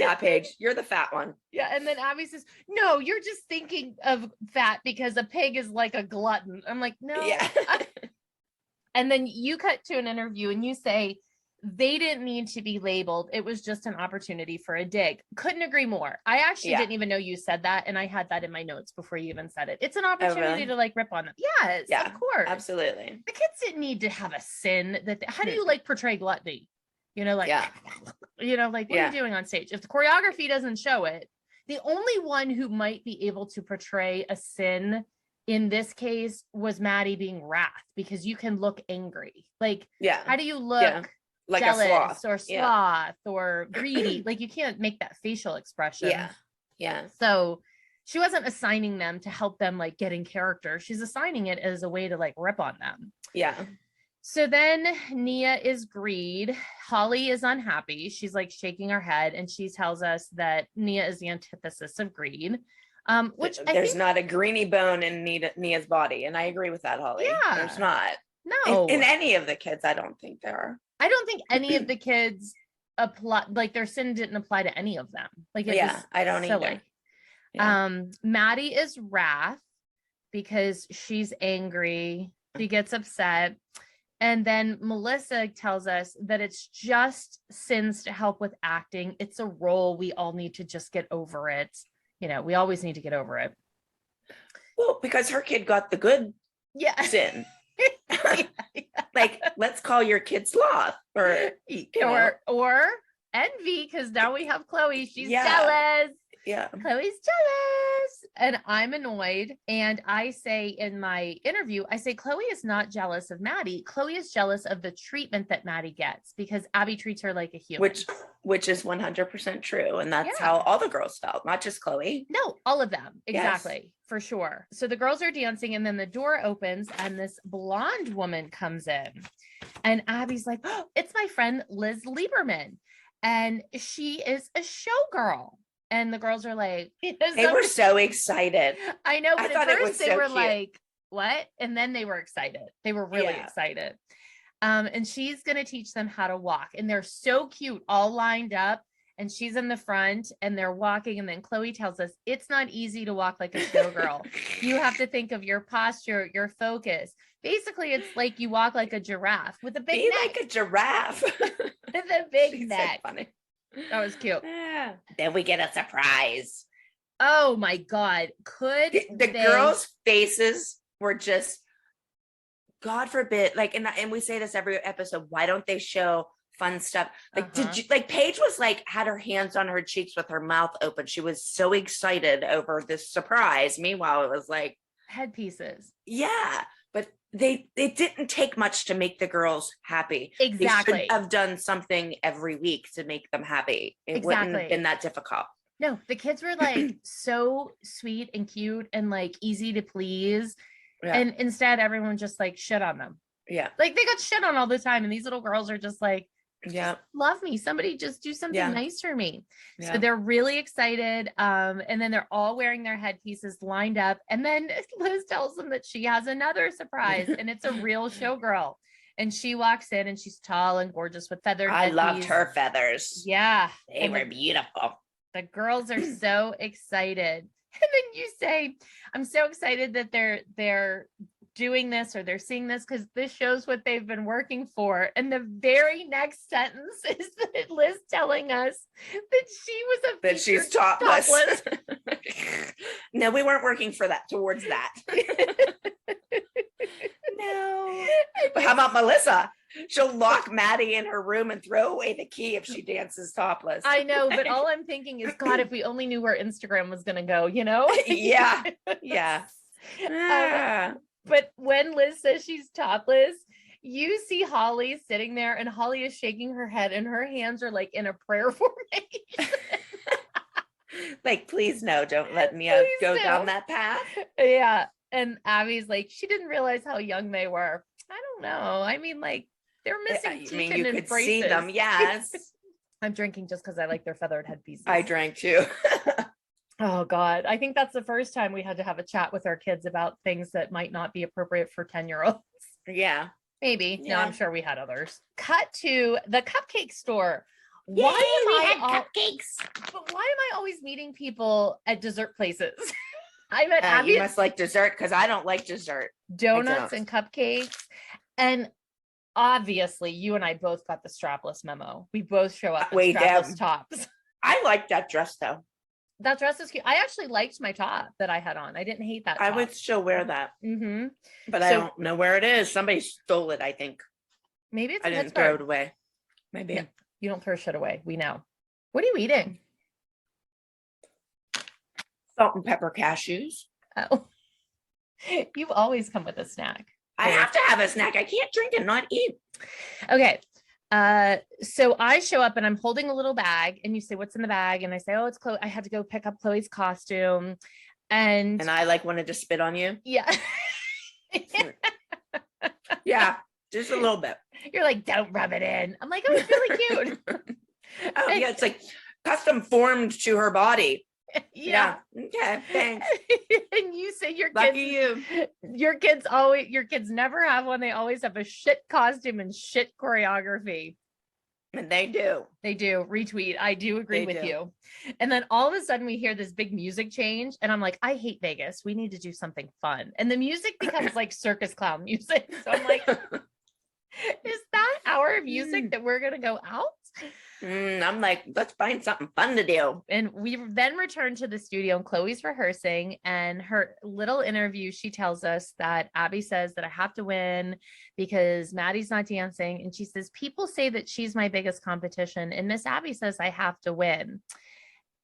Speaker 2: Yeah, Paige, you're the fat one.
Speaker 1: Yeah, and then Abby says, no, you're just thinking of fat because a pig is like a glutton. I'm like, no.
Speaker 2: Yeah.
Speaker 1: And then you cut to an interview and you say, they didn't need to be labeled. It was just an opportunity for a dig. Couldn't agree more. I actually didn't even know you said that. And I had that in my notes before you even said it. It's an opportunity to rip on them. Yes, of course.
Speaker 2: Absolutely.
Speaker 1: The kids didn't need to have a sin how do you portray gluttony? What are you doing on stage? If the choreography doesn't show it, the only one who might be able to portray a sin in this case was Maddie being wrath, because you can look angry. How do you look
Speaker 2: like
Speaker 1: jealous or sloth or greedy? You can't make that facial expression.
Speaker 2: Yeah.
Speaker 1: So she wasn't assigning them to help them get in character. She's assigning it as a way to rip on them.
Speaker 2: Yeah.
Speaker 1: So then Nia is greed. Holly is unhappy. She's shaking her head and she tells us that Nia is the antithesis of greed. Which
Speaker 2: there's not a greeny bone in Nia's body. And I agree with that, Holly.
Speaker 1: Yeah.
Speaker 2: There's not.
Speaker 1: No.
Speaker 2: In any of the kids, I don't think there are.
Speaker 1: I don't think any of the kids apply, their sin didn't apply to any of them.
Speaker 2: I don't
Speaker 1: either. Yeah. Maddie is wrath because she's angry. She gets upset. And then Melissa tells us that it's just sins to help with acting. It's a role. We all need to just get over it. We always need to get over it.
Speaker 2: Well, because her kid got the good sin. Like, let's call your kid Sloth or
Speaker 1: Envy, because now we have Chloe. She's jealous.
Speaker 2: Yeah.
Speaker 1: Chloe's jealous. And I'm annoyed. And I say in my interview, I say, Chloe is not jealous of Maddie. Chloe is jealous of the treatment that Maddie gets because Abby treats her like a human.
Speaker 2: Which is 100% true. And that's how all the girls felt, not just Chloe.
Speaker 1: No, all of them. Exactly. Yes. For sure. So the girls are dancing and then the door opens and this blonde woman comes in. And Abby's like, oh, it's my friend Liz Lieberman. And she is a showgirl. And the girls are like,
Speaker 2: they were so excited.
Speaker 1: I know, but at first they were like, what? And then they were excited. They were really excited. And she's going to teach them how to walk. And they're so cute, all lined up. And she's in the front and they're walking. And then Chloe tells us it's not easy to walk like a showgirl. You have to think of your posture, your focus. Basically, it's like you walk like a giraffe with a big neck.
Speaker 2: Like a giraffe.
Speaker 1: With a big neck.
Speaker 2: So funny.
Speaker 1: That was cute.
Speaker 2: Yeah. Then we get a surprise.
Speaker 1: Oh my God. Could
Speaker 2: the girls' faces were just, God forbid, like, and we say this every episode, why don't they show fun stuff? Like, did you, like, Paige was like, had her hands on her cheeks with her mouth open. She was so excited over this surprise. Meanwhile, it was like
Speaker 1: headpieces.
Speaker 2: Yeah. But they didn't take much to make the girls happy.
Speaker 1: Exactly.
Speaker 2: They should have done something every week to make them happy. It wouldn't have been that difficult.
Speaker 1: No, the kids were like so sweet and cute and like easy to please. Yeah. And instead everyone just like shit on them.
Speaker 2: Yeah.
Speaker 1: Like they got shit on all the time. And these little girls are just like, love me. Somebody just do something nice for me. Yeah. So they're really excited. And then they're all wearing their headpieces lined up. And then Liz tells them that she has another surprise and it's a real showgirl. And she walks in and she's tall and gorgeous with feathered
Speaker 2: I loved her feathers.
Speaker 1: Yeah.
Speaker 2: They were beautiful.
Speaker 1: The girls are so excited. And then you say, I'm so excited that they're doing this or they're seeing this because this shows what they've been working for. And the very next sentence is that Liz telling us that she's topless.
Speaker 2: No, we weren't working for that, towards that. No. But how about Melissa? She'll lock Maddie in her room and throw away the key if she dances topless.
Speaker 1: I know, but all I'm thinking is, God, if we only knew where Instagram was going to go, you know?
Speaker 2: Yeah.
Speaker 1: But when Liz says she's topless, you see Holly sitting there and Holly is shaking her head and her hands are like in a prayer formation.
Speaker 2: Like, please no, don't let me go down that path.
Speaker 1: Yeah. And Abby's like, she didn't realize how young they were. I don't know. I mean, like, they're missing teeth. I mean, you could
Speaker 2: see them. Yes.
Speaker 1: I'm drinking just because I like their feathered headpieces.
Speaker 2: I drank too.
Speaker 1: Oh God. I think that's the first time we had to have a chat with our kids about things that might not be appropriate for 10-year-olds.
Speaker 2: Yeah.
Speaker 1: Maybe. Yeah. No, I'm sure we had others. Cut to the cupcake store.
Speaker 2: Yay, cupcakes.
Speaker 1: But why am I always meeting people at dessert places? I met Abby.
Speaker 2: You must like dessert because I don't like dessert.
Speaker 1: Donuts and cupcakes. And obviously you and I both got the strapless memo. We both show up in strapless tops.
Speaker 2: I like that dress though.
Speaker 1: That dress is cute. I actually liked my top that I had on. I didn't hate that top.
Speaker 2: I would still wear that.
Speaker 1: Mm-hmm.
Speaker 2: But I don't know where it is. Somebody stole it, I think.
Speaker 1: Maybe it's
Speaker 2: I didn't throw it away. Maybe.
Speaker 1: Yeah, you don't throw shit away. We know. What are you eating?
Speaker 2: Salt and pepper cashews.
Speaker 1: Oh. You've always come with a snack.
Speaker 2: I have to have a snack. I can't drink and not eat.
Speaker 1: Okay. So I show up and I'm holding a little bag and you say, what's in the bag? And I say, oh, it's Chloe. I had to go pick up Chloe's costume. And
Speaker 2: I like wanted to spit on you.
Speaker 1: Yeah.
Speaker 2: Yeah. Just a little bit.
Speaker 1: You're like, don't rub it in. I'm like, oh, it's really cute.
Speaker 2: Oh yeah. It's like custom formed to her body.
Speaker 1: Yeah.
Speaker 2: Okay. Thanks.
Speaker 1: And you say your kids never have one. They always have a shit costume and shit choreography.
Speaker 2: And they do.
Speaker 1: Retweet. I do agree with you. And then all of a sudden we hear this big music change and I'm like, I hate Vegas. We need to do something fun. And the music becomes like circus clown music. So I'm like, is that our music that we're going to go out?
Speaker 2: I'm like, let's find something fun to do.
Speaker 1: And we then returned to the studio and Chloe's rehearsing, and her little interview, she tells us that Abby says that I have to win because Maddie's not dancing. And she says, people say that she's my biggest competition. And Miss Abby says I have to win.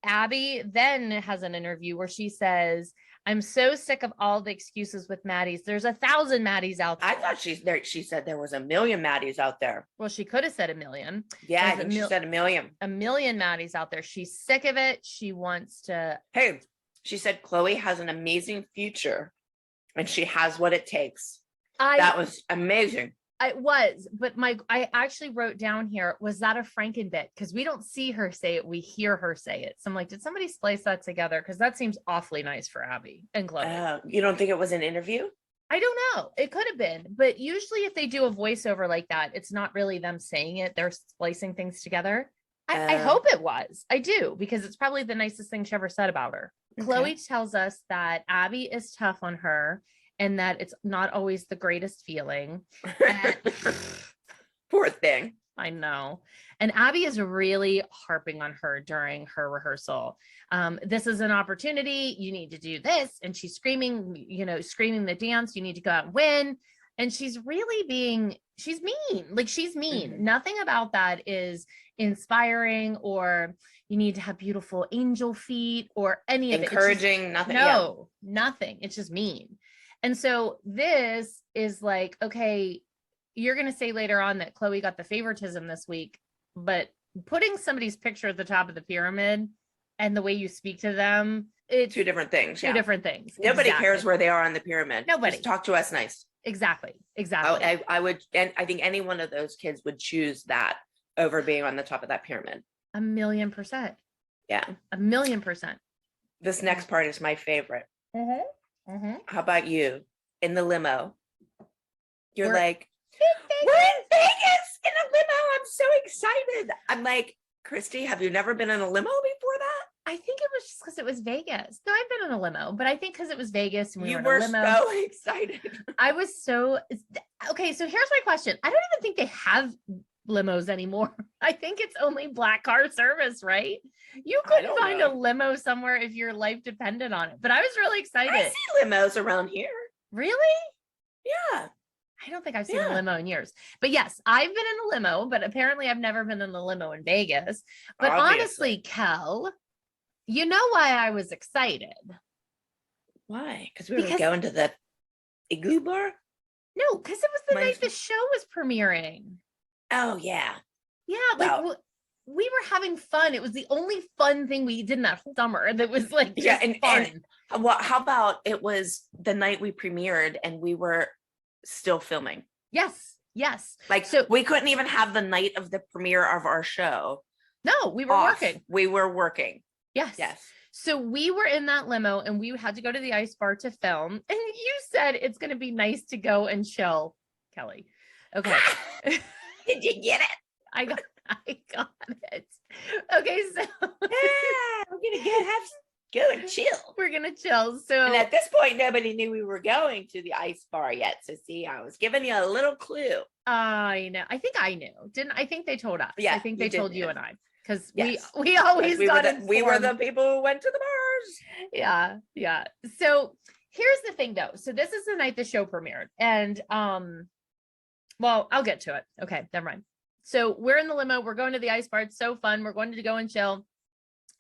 Speaker 1: Abby then has an interview where she says, I'm so sick of all the excuses with Maddies. There's 1,000 Maddies out there.
Speaker 2: I thought she said there was 1 million Maddies out there.
Speaker 1: Well, she could have said 1 million.
Speaker 2: Yeah, I think she said 1 million.
Speaker 1: 1 million Maddies out there. She's sick of it. She wants to.
Speaker 2: Hey, she said Chloe has an amazing future and she has what it takes. That was amazing.
Speaker 1: It was, but I actually wrote down here, was that a Franken bit? Because we don't see her say it, we hear her say it. So I'm like, did somebody splice that together? Because that seems awfully nice for Abby and Chloe.
Speaker 2: You don't think it was an interview?
Speaker 1: I don't know. It could have been, but usually if they do a voiceover like that, it's not really them saying it. They're splicing things together. I hope it was. I do, because it's probably the nicest thing she ever said about her. Okay. Chloe tells us that Abby is tough on her, and that it's not always the greatest feeling.
Speaker 2: Poor thing.
Speaker 1: I know. And Abby is really harping on her during her rehearsal. This is an opportunity. You need to do this. And she's screaming, screaming the dance. You need to go out and win. And she's really she's mean. Like, she's mean. Mm-hmm. Nothing about that is inspiring, or you need to have beautiful angel feet or any of it.
Speaker 2: Encouraging, nothing.
Speaker 1: No, nothing. It's just mean. And so this is like, okay, you're going to say later on that Chloe got the favoritism this week, but putting somebody's picture at the top of the pyramid and the way you speak to them, it's
Speaker 2: two different things.
Speaker 1: Two different things.
Speaker 2: Nobody cares where they are on the pyramid.
Speaker 1: Nobody.
Speaker 2: Just talk to us nice.
Speaker 1: Exactly.
Speaker 2: I would, and I think any one of those kids would choose that over being on the top of that pyramid.
Speaker 1: 1,000,000%.
Speaker 2: Yeah.
Speaker 1: 1,000,000%.
Speaker 2: This next part is my favorite.
Speaker 1: Mm-hmm. Mm-hmm.
Speaker 2: How about you? In the limo, we're like, we're in Vegas in a limo. I'm so excited. I'm like, Christi, have you never been in a limo before that?
Speaker 1: I think it was just because it was Vegas. No, I've been in a limo, but I think because it was Vegas and we
Speaker 2: you
Speaker 1: were in a limo.
Speaker 2: So excited.
Speaker 1: I was so okay. So here's my question. I don't even think they have limos anymore. I think it's only black car service, right? You couldn't find a limo somewhere if your life depended on it. But I was really excited.
Speaker 2: I see limos around here.
Speaker 1: Really?
Speaker 2: Yeah.
Speaker 1: I don't think I've seen a limo in years. But yes, I've been in a limo, but apparently I've never been in a limo in Vegas. But honestly, Kel, you know why I was excited?
Speaker 2: Why? Because we were going to the igloo bar?
Speaker 1: No, because it was the night the show was premiering.
Speaker 2: Oh, yeah.
Speaker 1: Yeah, like we were having fun. It was the only fun thing we did in that whole summer that was like fun.
Speaker 2: And how about it was the night we premiered and we were still filming?
Speaker 1: Yes.
Speaker 2: Like, so we couldn't even have the night of the premiere of our show.
Speaker 1: No, we were working.
Speaker 2: We were working.
Speaker 1: Yes. So we were in that limo and we had to go to the ice bar to film. And you said it's going to be nice to go and chill, Kelly. Okay.
Speaker 2: Did you get it?
Speaker 1: I got it. Okay, so
Speaker 2: we're gonna go and chill.
Speaker 1: We're gonna chill. So,
Speaker 2: and at this point, nobody knew we were going to the ice bar yet. So, see, I was giving you a little clue.
Speaker 1: I know. I think I knew. I think they told us.
Speaker 2: Yeah,
Speaker 1: I think they told you and I, because
Speaker 2: yes.
Speaker 1: we always
Speaker 2: we were the people who went to the bars.
Speaker 1: Yeah. So here's the thing, though. So this is the night the show premiered, and well, I'll get to it. Okay, never mind. So we're in the limo. We're going to the ice bar. It's so fun. We're going to go and chill.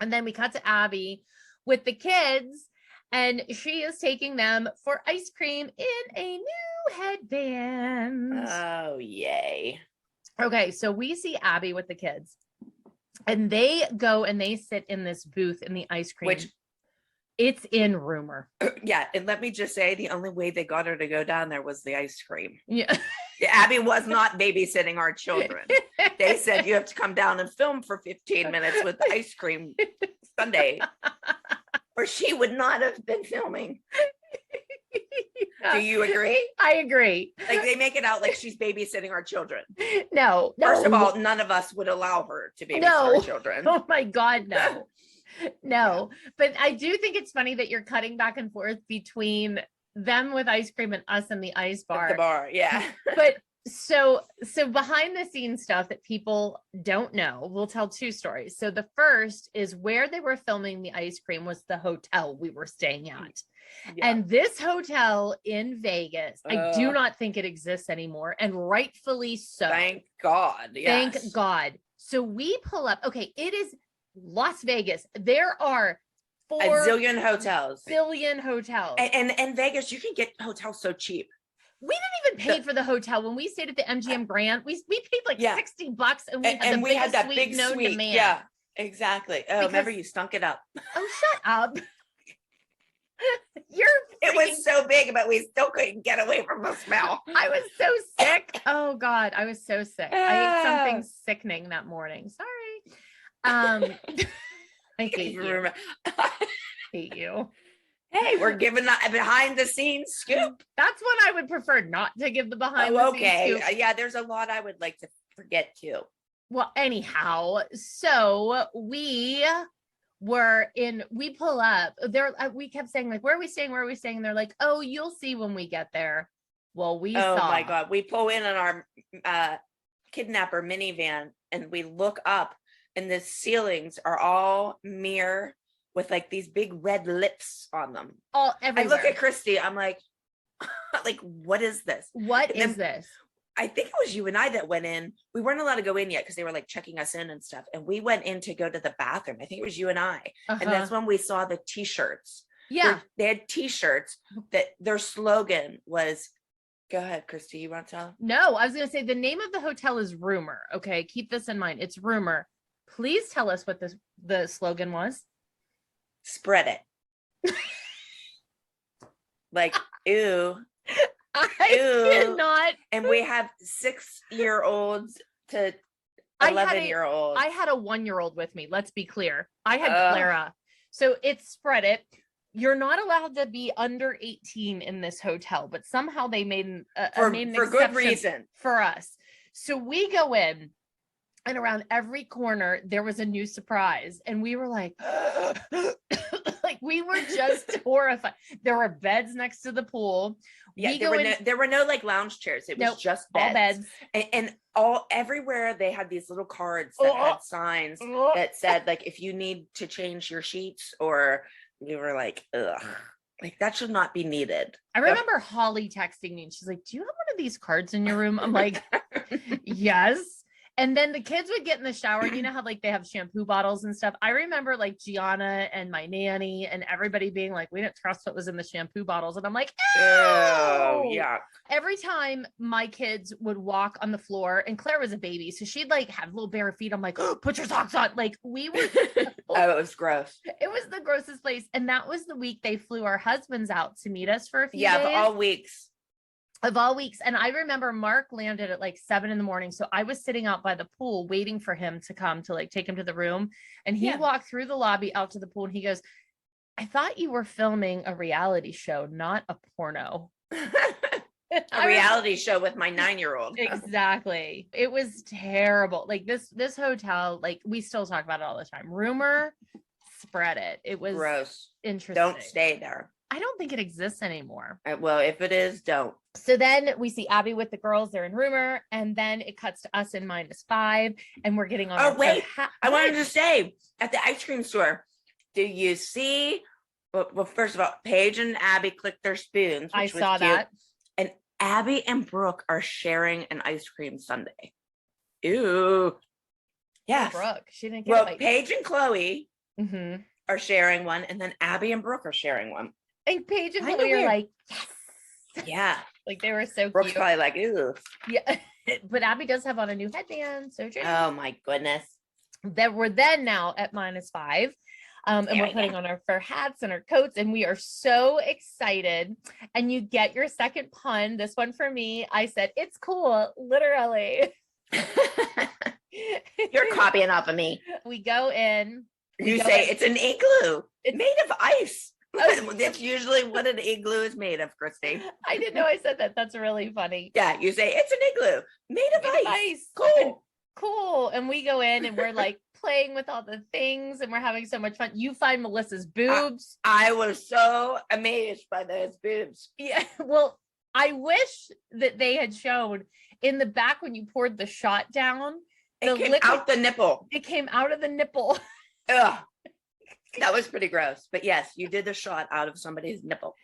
Speaker 1: And then we cut to Abby with the kids, and she is taking them for ice cream in a new headband.
Speaker 2: Oh, yay.
Speaker 1: Okay, so we see Abby with the kids, and they go and they sit in this booth in the ice cream.
Speaker 2: Which
Speaker 1: it's in rumor.
Speaker 2: Yeah, and let me just say, the only way they got her to go down there was the ice cream.
Speaker 1: Yeah.
Speaker 2: Abby was not babysitting our children. They said you have to come down and film for 15 minutes with the ice cream sundae, or she would not have been filming. Do you agree?
Speaker 1: I agree.
Speaker 2: Like, they make it out like she's babysitting our children.
Speaker 1: No.
Speaker 2: First of all, none of us would allow her to babysit our children.
Speaker 1: Oh my God, no. No. But I do think it's funny that you're cutting back and forth between them with ice cream and us in the ice bar.
Speaker 2: At the bar, yeah.
Speaker 1: But So behind the scenes stuff that people don't know, we'll tell two stories. So the first is where they were filming the ice cream was the hotel we were staying at. Yeah. And this hotel in Vegas, I do not think it exists anymore, and rightfully so.
Speaker 2: Thank God. Yes.
Speaker 1: Thank God. So we pull up. Okay, it is Las Vegas. There are
Speaker 2: a zillion hotels.
Speaker 1: Billion hotels.
Speaker 2: And Vegas, you can get hotels so cheap.
Speaker 1: We didn't even pay for the hotel when we stayed at the MGM Grand. We paid like $60, and we had that big suite.
Speaker 2: Yeah, exactly. Oh, remember you stunk it up.
Speaker 1: Oh, shut up!
Speaker 2: It was so big, but we still couldn't get away from the smell.
Speaker 1: I was so sick. Oh God, I was so sick. I ate something sickening that morning. Sorry. I hate you. Hate you.
Speaker 2: Hey, we're giving a behind the scenes scoop.
Speaker 1: That's one I would prefer not to give the behind the scenes scoop.
Speaker 2: Yeah, there's a lot I would like to forget too.
Speaker 1: Well, anyhow, so we pull up there. We kept saying like, where are we staying? Where are we staying? And they're like, oh, you'll see when we get there. Well, oh
Speaker 2: my God. We pull in on our kidnapper minivan and we look up and the ceilings are all mirror with like these big red lips on them.
Speaker 1: All everywhere.
Speaker 2: I look at Christy, I'm like, what is this?
Speaker 1: What is this?
Speaker 2: I think it was you and I that went in. We weren't allowed to go in yet because they were like checking us in and stuff. And we went in to go to the bathroom. I think it was you and I. And that's when we saw the t-shirts.
Speaker 1: Yeah.
Speaker 2: They had t-shirts that their slogan was, go ahead, Christy, you want to tell?
Speaker 1: No, I was going to say the name of the hotel is Rumor. Okay. Keep this in mind. It's Rumor. Please tell us what the slogan was.
Speaker 2: Spread it. Like, ew.
Speaker 1: I cannot.
Speaker 2: And we have 6-year-olds to 11-year-olds.
Speaker 1: I had a 1-year-old with me. Let's be clear. I had Clara. So it's Spread It. You're not allowed to be under 18 in this hotel, but somehow they made an
Speaker 2: for good reason
Speaker 1: for us. So we go in, and around every corner there was a new surprise, and we were like, like we were just horrified. There were beds next to the pool.
Speaker 2: Yeah, there were no like lounge chairs. It was just beds.
Speaker 1: All beds.
Speaker 2: And everywhere they had these little cards that had signs that said like, if you need to change your sheets, or we were like, ugh, like that should not be needed.
Speaker 1: I remember Holly texting me and she's like, do you have one of these cards in your room? I'm like, yes. And then the kids would get in the shower, and you know how like they have shampoo bottles and stuff. I remember like Gianna and my nanny and everybody being like, we didn't trust what was in the shampoo bottles. And I'm like, oh
Speaker 2: yeah.
Speaker 1: Every time my kids would walk on the floor, and Claire was a baby, so she'd like have little bare feet. I'm like, oh, put your socks on. Like we were.
Speaker 2: Oh, it was gross.
Speaker 1: It was the grossest place. And that was the week they flew our husbands out to meet us for a few days.
Speaker 2: Yeah,
Speaker 1: Of all weeks. And I remember Mark landed at like 7 a.m. So I was sitting out by the pool waiting for him to come to like take him to the room. And he walked through the lobby out to the pool, and he goes, I thought you were filming a reality show, not a porno.
Speaker 2: A reality show with my 9-year-old.
Speaker 1: Exactly. It was terrible. Like this hotel, like we still talk about it all the time. Rumor, Spread It. It was
Speaker 2: gross.
Speaker 1: Interesting.
Speaker 2: Don't stay there.
Speaker 1: I don't think it exists anymore.
Speaker 2: Well, if it is, don't.
Speaker 1: So then we see Abby with the girls. They're in Rumor. And then it cuts to us in -5. And we're getting on.
Speaker 2: Oh, wait. I wanted to say, at the ice cream store, do you see? Well, first of all, Paige and Abby clicked their spoons.
Speaker 1: I saw that.
Speaker 2: And Abby and Brooke are sharing an ice cream sundae. Ew. Yeah.
Speaker 1: Brooke. She didn't get it.
Speaker 2: Paige and Chloe are sharing one. And then Abby and Brooke are sharing one.
Speaker 1: And Paige and Chloe are like, yes.
Speaker 2: Yeah.
Speaker 1: Like they were so
Speaker 2: Brooke's
Speaker 1: cute.
Speaker 2: probably like, ew.
Speaker 1: Yeah. But Abby does have on a new headband. So true.
Speaker 2: Oh my goodness.
Speaker 1: That we're then now at -5. And we're putting on our fur hats and our coats, and we are so excited. And you get your second pun. This one for me. I said, it's cool. Literally.
Speaker 2: You're copying off of me.
Speaker 1: We go in.
Speaker 2: You say it's an igloo. It's made of ice. That's usually what an igloo is made of, Christy.
Speaker 1: I didn't know I said that. That's really funny.
Speaker 2: Yeah, you say it's an igloo made of ice.
Speaker 1: Cool. And we go in and we're like playing with all the things, and we're having so much fun. You find Melissa's boobs.
Speaker 2: I was so amazed by those boobs.
Speaker 1: Yeah. Well, I wish that they had shown in the back when you poured the shot down.
Speaker 2: It came out the nipple.
Speaker 1: It came out of the nipple.
Speaker 2: Ugh. That was pretty gross. But yes, you did the shot out of somebody's nipple.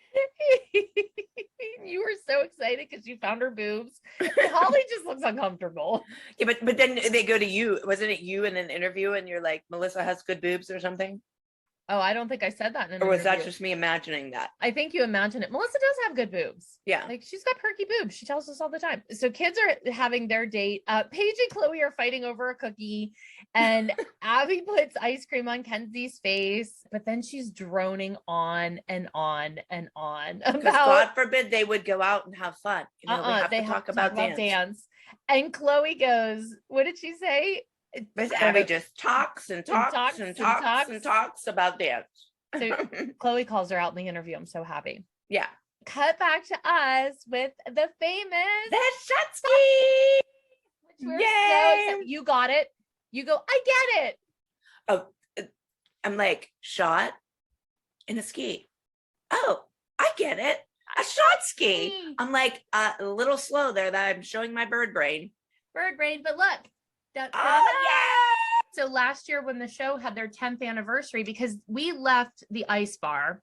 Speaker 1: You were so excited because you found her boobs. Holly just looks uncomfortable.
Speaker 2: Yeah, but then they go to you. Wasn't it you in an interview and you're like, Melissa has good boobs or something?
Speaker 1: Oh, I don't think I said that in an
Speaker 2: Or was
Speaker 1: interview.
Speaker 2: that just me imagining that?
Speaker 1: I think you imagine it. Melissa does have good boobs.
Speaker 2: Yeah.
Speaker 1: Like she's got perky boobs. She tells us all the time. So kids are having their date. Paige and Chloe are fighting over a cookie and Abby puts ice cream on Kenzie's face, but then she's droning on and on and on about
Speaker 2: God forbid they would go out and have fun. You know,
Speaker 1: they have to talk about dance. And Chloe goes, what did she say?
Speaker 2: But Abby just talks about dance.
Speaker 1: So Chloe calls her out in the interview. I'm so happy.
Speaker 2: Yeah.
Speaker 1: Cut back to us with the famous
Speaker 2: Shotsky.
Speaker 1: Yay! So excited. You got it. You go, I get it.
Speaker 2: Oh, I'm like, shot in a ski. Oh, I get it. A shot ski. I'm like a little slow there that I'm showing my bird brain.
Speaker 1: But look.
Speaker 2: Oh, yeah.
Speaker 1: So last year when the show had their 10th anniversary, because we left the ice bar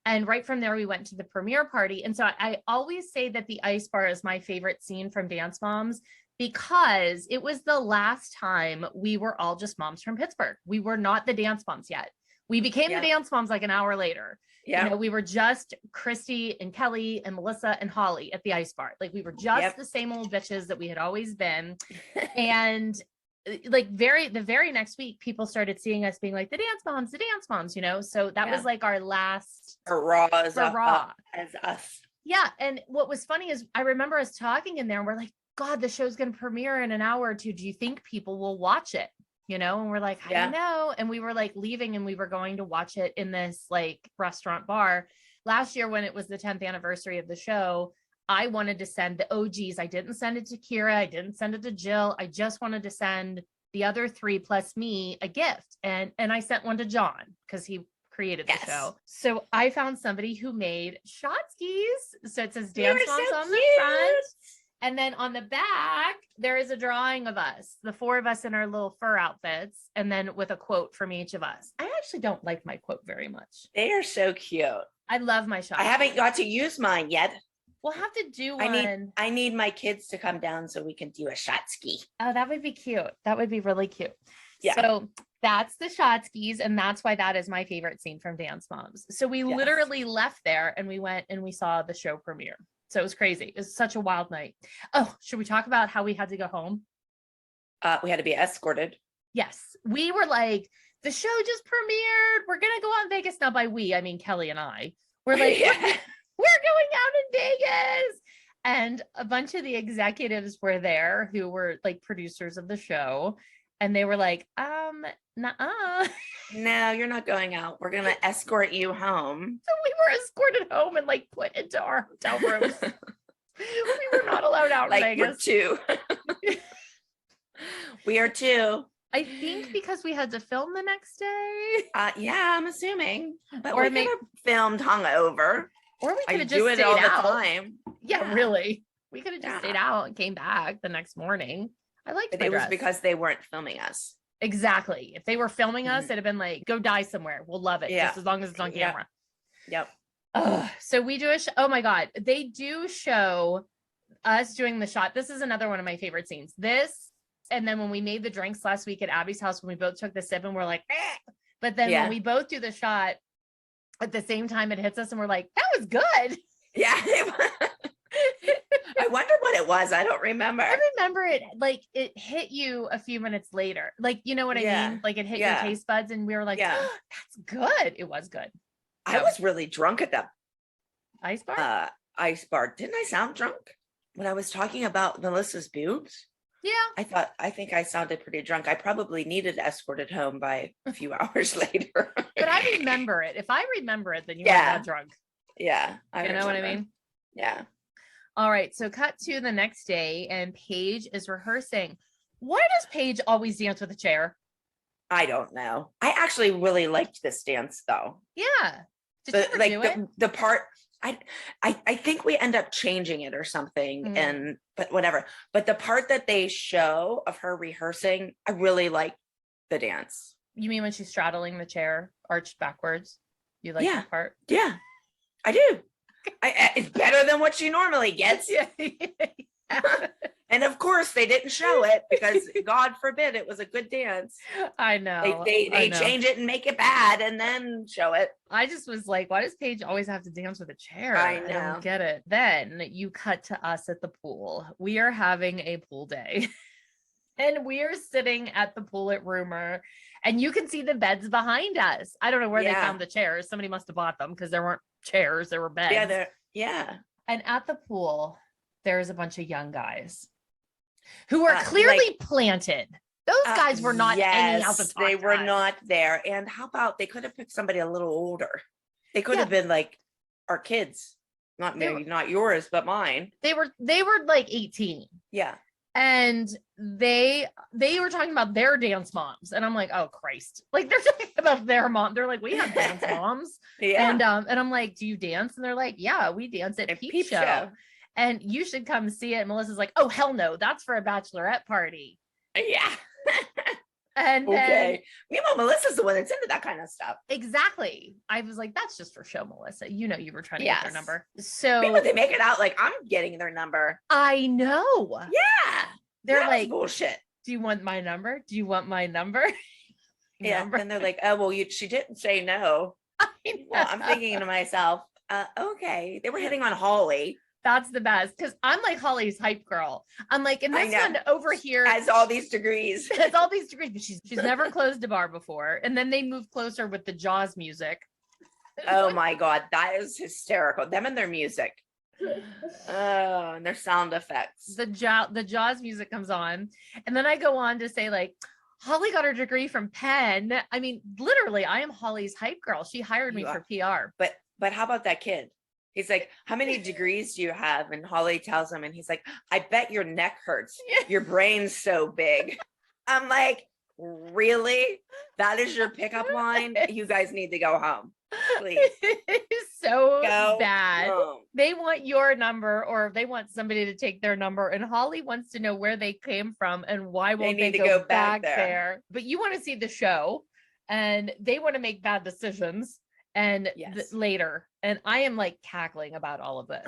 Speaker 1: and right from there we went to the premiere party. And so I always say that the ice bar is my favorite scene from Dance Moms because it was the last time we were all just moms from Pittsburgh. We were not the Dance Moms yet. We became the Dance Moms like an hour later. Yeah. You know, we were just Christi and Kelly and Melissa and Holly at the ice bar. Like we were just the same old bitches that we had always been. And like the very next week, people started seeing us being like the Dance Moms, you know? So that was like our last
Speaker 2: hurrah as us.
Speaker 1: Yeah. And what was funny is I remember us talking in there and we're like, God, the show's going to premiere in an hour or two. Do you think people will watch it? You know, and we're like, I don't know. And we were like leaving and we were going to watch it in this like restaurant bar. Last year, when it was the 10th anniversary of the show, I wanted to send the OGs. I didn't send it to Kira. I didn't send it to Jill. I just wanted to send the other three plus me a gift. And I sent one to John because he created the show. So I found somebody who made shot skis. So it says Dance Moms on the front. And then on the back, there is a drawing of us, the four of us in our little fur outfits, and then with a quote from each of us. I actually don't like my quote very much.
Speaker 2: They are so cute.
Speaker 1: I love my shot.
Speaker 2: I haven't got to use mine yet.
Speaker 1: We'll have to do one.
Speaker 2: I need my kids to come down so we can do a shot ski.
Speaker 1: Oh, that would be cute. That would be really cute.
Speaker 2: Yeah.
Speaker 1: So that's the shot skis, and that's why that is my favorite scene from Dance Moms. So we literally left there and we went and we saw the show premiere. So it was crazy. It was such a wild night. Oh, should we talk about how we had to go home?
Speaker 2: We had to be escorted.
Speaker 1: Yes. We were like, the show just premiered. We're going to go out in Vegas. Now by we, I mean Kelly and I. We're like, we're going out in Vegas. And a bunch of the executives were there who were like producers of the show. And they were like, nuh-uh.
Speaker 2: No, you're not going out. We're going to escort you home.
Speaker 1: So we were escorted home and like put into our hotel rooms. We were not allowed out in Vegas.
Speaker 2: We're two. We are two.
Speaker 1: I think because we had to film the next day.
Speaker 2: Yeah, I'm assuming. But we could have filmed hungover.
Speaker 1: Or we could have just stayed out. The time. Yeah, really. We could have just stayed out and came back the next morning. I liked it. It was
Speaker 2: because they weren't filming us.
Speaker 1: Exactly. If they were filming us, it'd have been like, go die somewhere. We'll love it. Just as long as it's on camera.
Speaker 2: Yep.
Speaker 1: So we do oh my God. They do show us doing the shot. This is another one of my favorite scenes. This, and then when we made the drinks last week at Abby's house, when we both took the sip and we're like, but then when we both do the shot at the same time, it hits us and we're like, that was good.
Speaker 2: Yeah. I wonder what it was. I don't remember.
Speaker 1: I remember it like it hit you a few minutes later. Like, you know what I mean? Like it hit your taste buds and we were like, oh, that's good. It was good.
Speaker 2: I was really drunk at the
Speaker 1: ice bar.
Speaker 2: Didn't I sound drunk when I was talking about Melissa's boobs?
Speaker 1: Yeah.
Speaker 2: I think I sounded pretty drunk. I probably needed escorted home by a few hours later.
Speaker 1: But I remember it. If I remember it, then you were not drunk.
Speaker 2: Yeah.
Speaker 1: You know what I mean?
Speaker 2: Yeah.
Speaker 1: All right. So cut to the next day and Paige is rehearsing. Why does Paige always dance with a chair?
Speaker 2: I don't know. I actually really liked this dance though.
Speaker 1: Yeah. Did you ever do it?
Speaker 2: The part, I think we end up changing it or something, but whatever. But the part that they show of her rehearsing, I really like the dance.
Speaker 1: You mean when she's straddling the chair, arched backwards? You like that part?
Speaker 2: Yeah, I do. It's better than what she normally gets.
Speaker 1: Yeah.
Speaker 2: And of course they didn't show it because God forbid it was a good dance.
Speaker 1: I know.
Speaker 2: They change it and make it bad and then show it.
Speaker 1: I just was like, why does Paige always have to dance with a chair?
Speaker 2: I know.
Speaker 1: I don't get it. Then you cut to us at the pool. We are having a pool day. And we are sitting at the pool at Rumor, and you can see the beds behind us. I don't know where they found the chairs. Somebody must have bought them because there weren't chairs, there were beds.
Speaker 2: Yeah.
Speaker 1: And at the pool, there's a bunch of young guys who are clearly planted. Those guys were not hanging out to talk
Speaker 2: they
Speaker 1: to
Speaker 2: were
Speaker 1: us.
Speaker 2: not there. And how about they could have picked somebody a little older? They could have been like our kids, not yours, but mine.
Speaker 1: They were like 18.
Speaker 2: Yeah.
Speaker 1: And they were talking about their dance moms, and I'm like, oh Christ, like they're talking about their mom. They're like, we have dance moms. And I'm like, do you dance? And they're like, yeah, we dance at Peep Show. And you should come see it. And Melissa's like, oh hell no, that's for a bachelorette party.
Speaker 2: Yeah.
Speaker 1: And then,
Speaker 2: meanwhile, Melissa's the one that's into that kind of stuff.
Speaker 1: Exactly. I was like, that's just for show, Melissa. You know, you were trying to get their number. So
Speaker 2: meanwhile, they make it out like I'm getting their number.
Speaker 1: I know.
Speaker 2: Yeah.
Speaker 1: They're like,
Speaker 2: bullshit.
Speaker 1: Do you want my number? Do you want my number?
Speaker 2: And they're like, oh, well, she didn't say no. Well, I'm thinking to myself, okay. They were hitting on Holly.
Speaker 1: That's the best, because I'm like Holly's hype girl. I'm like, and this one over here
Speaker 2: has all these degrees.
Speaker 1: Has all these degrees, but she's never closed a bar before. And then they moved closer with the Jaws music.
Speaker 2: Oh my God, that is hysterical. Them and their music. Oh, and their sound effects.
Speaker 1: The Jaws music comes on, and then I go on to say, like, Holly got her degree from Penn. I mean, literally, I am Holly's hype girl. She hired me for PR.
Speaker 2: But how about that kid? He's like, how many degrees do you have? And Holly tells him, and he's like, I bet your neck hurts. Your brain's so big. I'm like, really? That is your pickup line? You guys need to go home. Please.
Speaker 1: It's so bad.
Speaker 2: Home.
Speaker 1: They want your number, or they want somebody to take their number. And Holly wants to know where they came from and why won't they go back there. But you want to see the show, and they want to make bad decisions. And later, and I am like cackling about all of this.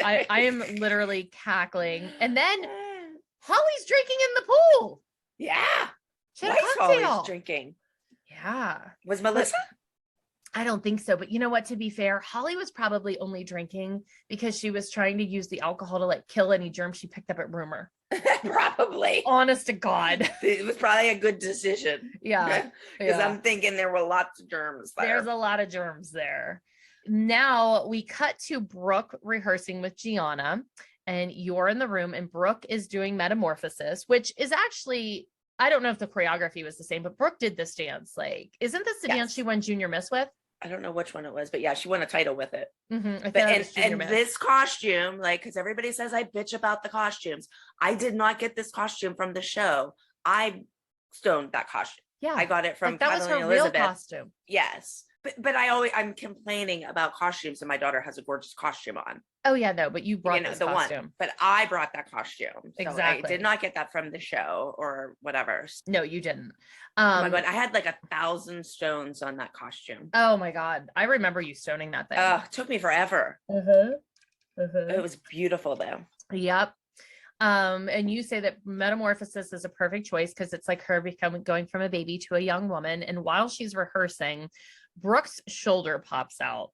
Speaker 1: I am literally cackling. And then Holly's drinking in the pool.
Speaker 2: Yeah.
Speaker 1: She had a cocktail.
Speaker 2: Holly's drinking.
Speaker 1: Yeah.
Speaker 2: Was Melissa?
Speaker 1: I don't think so. But you know what? To be fair, Holly was probably only drinking because she was trying to use the alcohol to like kill any germs she picked up at Rumor.
Speaker 2: Probably.
Speaker 1: Honest to God.
Speaker 2: It was probably a good decision.
Speaker 1: Yeah.
Speaker 2: Because I'm thinking there were lots of germs there.
Speaker 1: There's a lot of germs there. Now we cut to Brooke rehearsing with Gianna, and you're in the room, and Brooke is doing Metamorphosis, which is actually, I don't know if the choreography was the same, but Brooke did this dance. Like, isn't this the dance she won Junior Miss with?
Speaker 2: I don't know which one it was, but yeah, she won a title with it.
Speaker 1: Mm-hmm.
Speaker 2: And this costume, like, because everybody says I bitch about the costumes. I did not get this costume from the show. I stoned that costume.
Speaker 1: Yeah,
Speaker 2: I got it from
Speaker 1: that was her
Speaker 2: Elizabeth.
Speaker 1: real costume.
Speaker 2: Yes, but I'm complaining about costumes, and my daughter has a gorgeous costume on.
Speaker 1: Oh yeah, no, but you brought this costume.
Speaker 2: One, but I brought that costume. So
Speaker 1: exactly.
Speaker 2: I did not get that from the show or whatever.
Speaker 1: No, you didn't.
Speaker 2: Oh my God, I had like 1,000 stones on that costume.
Speaker 1: Oh my God, I remember you stoning that thing.
Speaker 2: It took me forever. It was beautiful though.
Speaker 1: Yep. And you say that Metamorphosis is a perfect choice because it's like her going from a baby to a young woman. And while she's rehearsing, Brooke's shoulder pops out.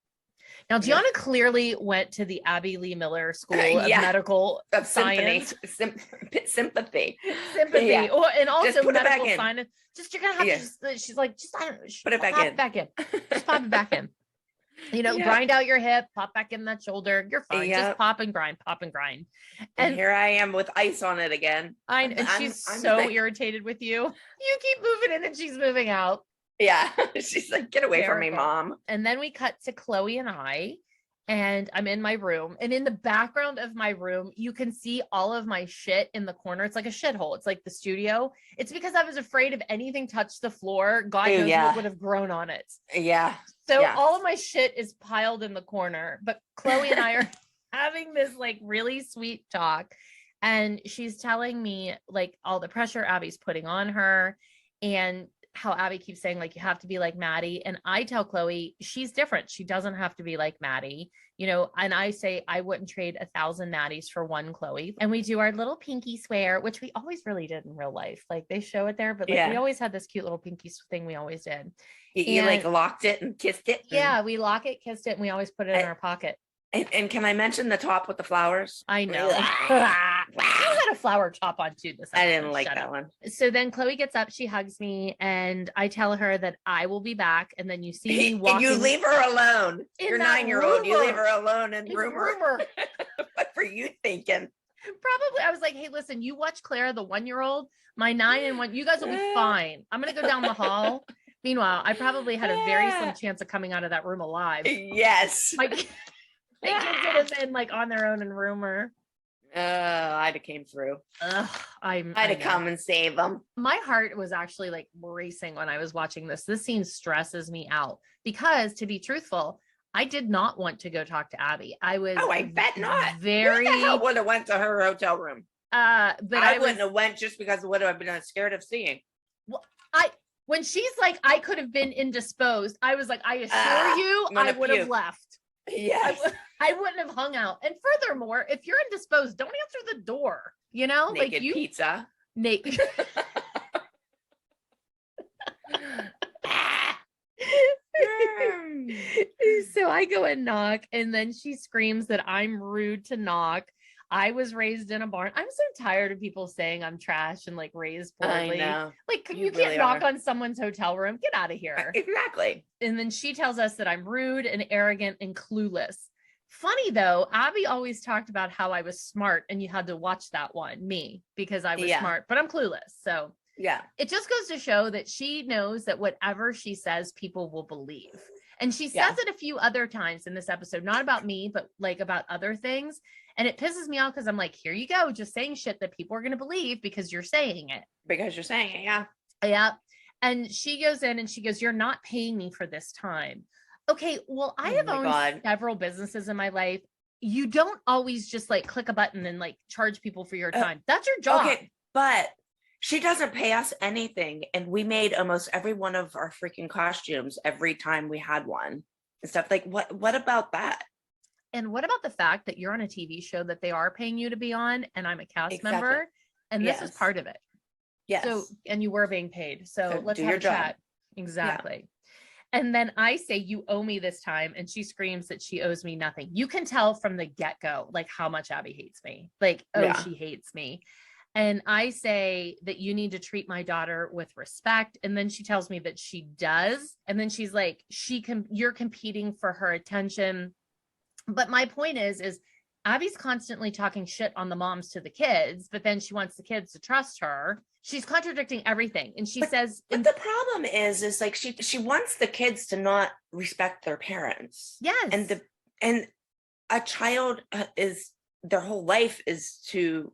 Speaker 1: Now, Gianna clearly went to the Abby Lee Miller School of Medical Science.
Speaker 2: Sympathy.
Speaker 1: Yeah. And also medical science. Just, you're going to have to, she's like, just, I don't know.
Speaker 2: Put it back in.
Speaker 1: Just pop it back in. You know, grind out your hip, pop back in that shoulder. You're fine. Just pop and grind. And
Speaker 2: here I am with ice on it again.
Speaker 1: And she's so irritated with you. You keep moving in and she's moving out.
Speaker 2: Yeah. She's like, get away from me, Mom.
Speaker 1: And then we cut to Chloe and I'm in my room. And in the background of my room, you can see all of my shit in the corner. It's like a shithole. It's like the studio. It's because I was afraid if anything touched the floor, God knows what would have grown on it.
Speaker 2: Yeah.
Speaker 1: So all of my shit is piled in the corner, but Chloe and I are having this like really sweet talk. And she's telling me like all the pressure Abby's putting on her and how Abby keeps saying like, you have to be like Maddie. And I tell Chloe, she's different. She doesn't have to be like Maddie, you know, and I say, I wouldn't trade 1,000 Maddies for one Chloe. And we do our little pinky swear, which we always really did in real life. Like they show it there, but like we always had this cute little pinky thing we always did.
Speaker 2: You like locked it and kissed it?
Speaker 1: Yeah, we lock it, kissed it, and we always put it in our pocket.
Speaker 2: And can I mention the top with the flowers?
Speaker 1: I know. You had a flower top on too this
Speaker 2: I didn't like that one.
Speaker 1: So then Chloe gets up, she hugs me, and I tell her that I will be back. And then you see me walking.
Speaker 2: You leave her alone. You're 9-year-old. You leave her alone in rumor. What were you thinking?
Speaker 1: Probably. I was like, hey, listen, you watch Clara, the 1-year-old, my 9 and 1. You guys will be fine. I'm going to go down the hall. Meanwhile, I probably had a very slim chance of coming out of that room alive.
Speaker 2: Yes.
Speaker 1: My kids would have been like on their own in rumor.
Speaker 2: I'd have came through. I'd have come and save them.
Speaker 1: My heart was actually like racing when I was watching this. This scene stresses me out because, to be truthful, I did not want to go talk to Abby. I was.
Speaker 2: Oh, I bet not.
Speaker 1: Very.
Speaker 2: Who the hell would have went to her hotel room?
Speaker 1: But
Speaker 2: I wouldn't have went just because of what I've been scared of seeing.
Speaker 1: Well, when she's like, I could have been indisposed, I was like, I assure you, I would have left.
Speaker 2: Yes.
Speaker 1: I wouldn't have hung out. And furthermore, if you're indisposed, don't answer the door. You know,
Speaker 2: naked
Speaker 1: like you
Speaker 2: pizza.
Speaker 1: Naked. So I go and knock, and then she screams that I'm rude to knock. I was raised in a barn. I'm so tired of people saying I'm trash and like raised poorly.
Speaker 2: I know.
Speaker 1: Like you can't knock on someone's hotel room. Get out of here.
Speaker 2: Exactly.
Speaker 1: And then she tells us that I'm rude and arrogant and clueless. Funny though, Abby always talked about how I was smart, and you had to watch that one, me, because I was smart, but I'm clueless. So
Speaker 2: yeah, it
Speaker 1: just goes to show that she knows that whatever she says, people will believe. And she says it a few other times in this episode, not about me, but like about other things. And it pisses me off because I'm like, here you go, just saying shit that people are going to believe because you're saying it.
Speaker 2: Because you're saying it, yeah.
Speaker 1: Yeah. And she goes in and she goes, you're not paying me for this time. Okay, well, I have owned several businesses in my life. You don't always just like click a button and like charge people for your time. That's your job. Okay,
Speaker 2: but she doesn't pay us anything. And we made almost every one of our freaking costumes every time we had one and stuff. Like, what about that?
Speaker 1: And what about the fact that you're on a TV show that they are paying you to be on, and I'm a cast member, and this is part of it.
Speaker 2: Yes.
Speaker 1: So, and you were being paid. So let's have a chat. Exactly. Yeah. And then I say, you owe me this time. And she screams that she owes me nothing. You can tell from the get-go, like how much Abby hates me. Like, she hates me. And I say that you need to treat my daughter with respect. And then she tells me that she does. And then she's like, you're competing for her attention. But my point is Abby's constantly talking shit on the moms to the kids, but then she wants the kids to trust her. She's contradicting everything. And she says,
Speaker 2: but the problem is like, she wants the kids to not respect their parents.
Speaker 1: Yes.
Speaker 2: And a child their whole life is to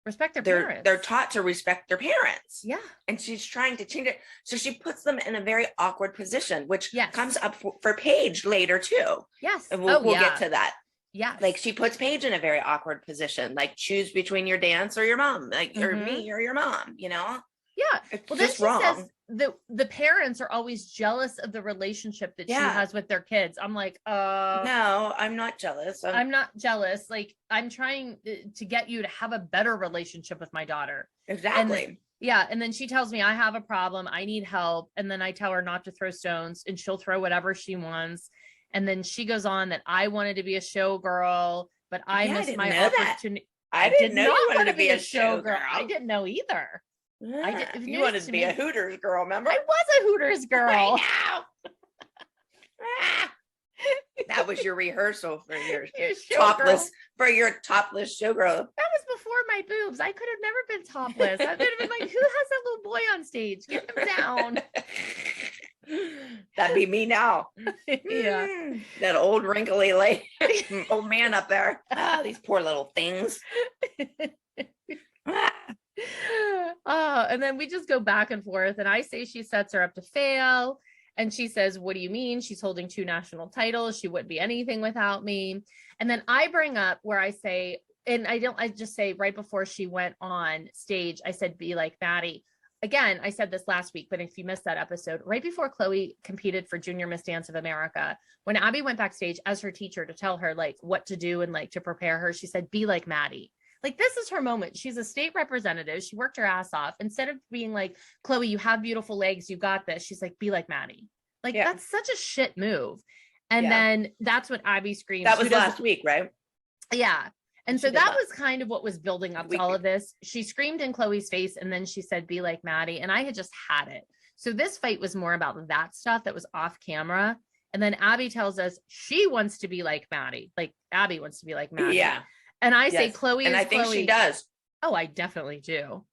Speaker 1: respect their parents.
Speaker 2: They're taught to respect their parents.
Speaker 1: Yeah.
Speaker 2: And she's trying to change it. So she puts them in a very awkward position, which comes up for Paige later too.
Speaker 1: Yes.
Speaker 2: And we'll get to that.
Speaker 1: Yeah.
Speaker 2: Like she puts Paige in a very awkward position, like choose between your dance or your mom, like or me or your mom, you know?
Speaker 1: Yeah.
Speaker 2: It's just wrong.
Speaker 1: Says the parents are always jealous of the relationship that she has with their kids. I'm like,
Speaker 2: no, I'm not jealous.
Speaker 1: I'm not jealous. Like I'm trying to get you to have a better relationship with my daughter.
Speaker 2: Exactly.
Speaker 1: And then she tells me I have a problem. I need help. And then I tell her not to throw stones, and she'll throw whatever she wants. And then she goes on that I wanted to be a showgirl, but I missed my opportunity.
Speaker 2: I didn't know you wanted to be a showgirl.
Speaker 1: I didn't know either.
Speaker 2: Yeah. You wanted to be a Hooters girl, remember?
Speaker 1: I was a Hooters girl.
Speaker 2: I know. That was your rehearsal for your topless showgirl.
Speaker 1: That was before my boobs. I could have never been topless. I would have been like, who has that little boy on stage? Get him down.
Speaker 2: That'd be me now.
Speaker 1: Yeah.
Speaker 2: That old wrinkly old man up there. These poor little things.
Speaker 1: And then we just go back and forth, and I say she sets her up to fail, And she says, what do you mean? She's holding 2 national titles. She wouldn't be anything without me. And then I bring up where I say, and I just say right before she went on stage, I said, be like Maddie. Again, I said this last week, but if you missed that episode, right before Chloe competed for Junior Miss Dance of America, when Abby went backstage as her teacher to tell her like what to do and like to prepare her, she said, be like Maddie. Like, this is her moment. She's a state representative. She worked her ass off. Instead of being like, Chloe, you have beautiful legs. You got this. She's like, be like Maddie. Like, that's such a shit move. And then that's what Abby screams.
Speaker 2: That was last week, right?
Speaker 1: Yeah. And so that was kind of what was building up to all of this. She screamed in Chloe's face and then she said, be like Maddie. And I had just had it. So this fight was more about that stuff that was off camera. And then Abby tells us she wants to be like Maddie. Like, Abby wants to be like Maddie.
Speaker 2: Yeah.
Speaker 1: And I say Chloe is Chloe. And I think
Speaker 2: she does.
Speaker 1: Oh, I definitely do.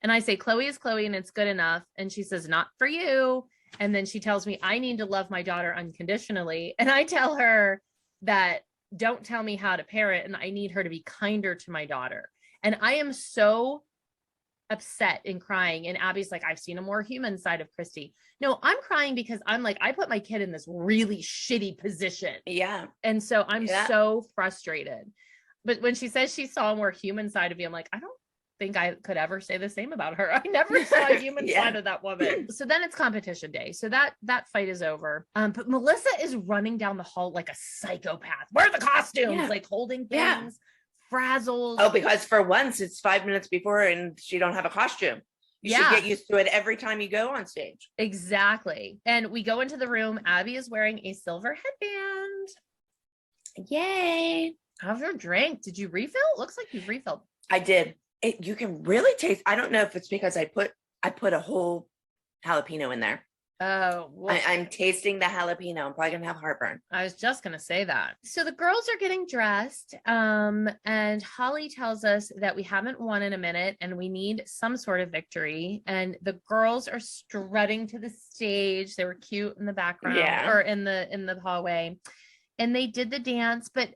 Speaker 1: And I say Chloe is Chloe and it's good enough. And she says, not for you. And then she tells me I need to love my daughter unconditionally. And I tell her that don't tell me how to parent and I need her to be kinder to my daughter. And I am so upset and crying. And Abby's like, I've seen a more human side of Christi. No, I'm crying because I'm like, I put my kid in this really shitty position.
Speaker 2: Yeah.
Speaker 1: And so I'm so frustrated. But when she says she saw a more human side of me, I'm like, I don't think I could ever say the same about her. I never saw a human side of that woman. So then it's competition day. So that fight is over. But Melissa is running down the hall like a psychopath. Where are the costumes? Like holding things, frazzles.
Speaker 2: Oh, because for once it's 5 minutes before and she don't have a costume. You should get used to it every time you go on stage.
Speaker 1: Exactly. And we go into the room. Abby is wearing a silver headband.
Speaker 2: Yay.
Speaker 1: How's your drink? Did you refill? It looks like you've refilled.
Speaker 2: I did. You can really taste. I don't know if it's because I put a whole jalapeno in there.
Speaker 1: Oh, well,
Speaker 2: I'm tasting the jalapeno. I'm probably gonna have heartburn.
Speaker 1: I was just gonna say that. So the girls are getting dressed, and Holly tells us that we haven't won in a minute, and we need some sort of victory. And the girls are strutting to the stage. They were cute in the background, or in the hallway, and they did the dance, but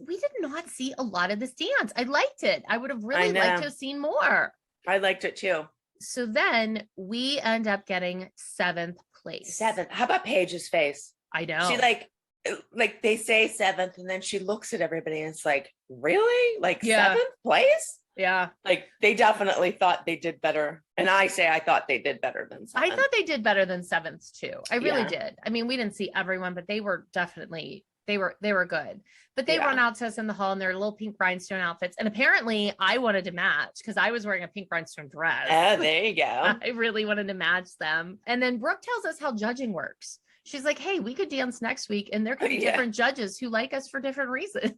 Speaker 1: we did not see a lot of this dance. I liked it. I would have really liked to have seen more.
Speaker 2: I liked it too.
Speaker 1: So then we end up getting 7th place.
Speaker 2: 7th. How about Paige's face?
Speaker 1: I know.
Speaker 2: She like they say 7th and then she looks at everybody and it's like, really? Like 7th place?
Speaker 1: Yeah.
Speaker 2: Like they definitely thought they did better. And I thought they did better than 7th.
Speaker 1: I thought they did better than 7th too. I really did. I mean, we didn't see everyone, but they were definitely they were good. But they run out to us in the hall in their little pink rhinestone outfits. And apparently I wanted to match because I was wearing a pink rhinestone dress.
Speaker 2: Oh, there you go.
Speaker 1: I really wanted to match them. And then Brooke tells us how judging works. She's like, hey, we could dance next week and there could be different judges who like us for different reasons.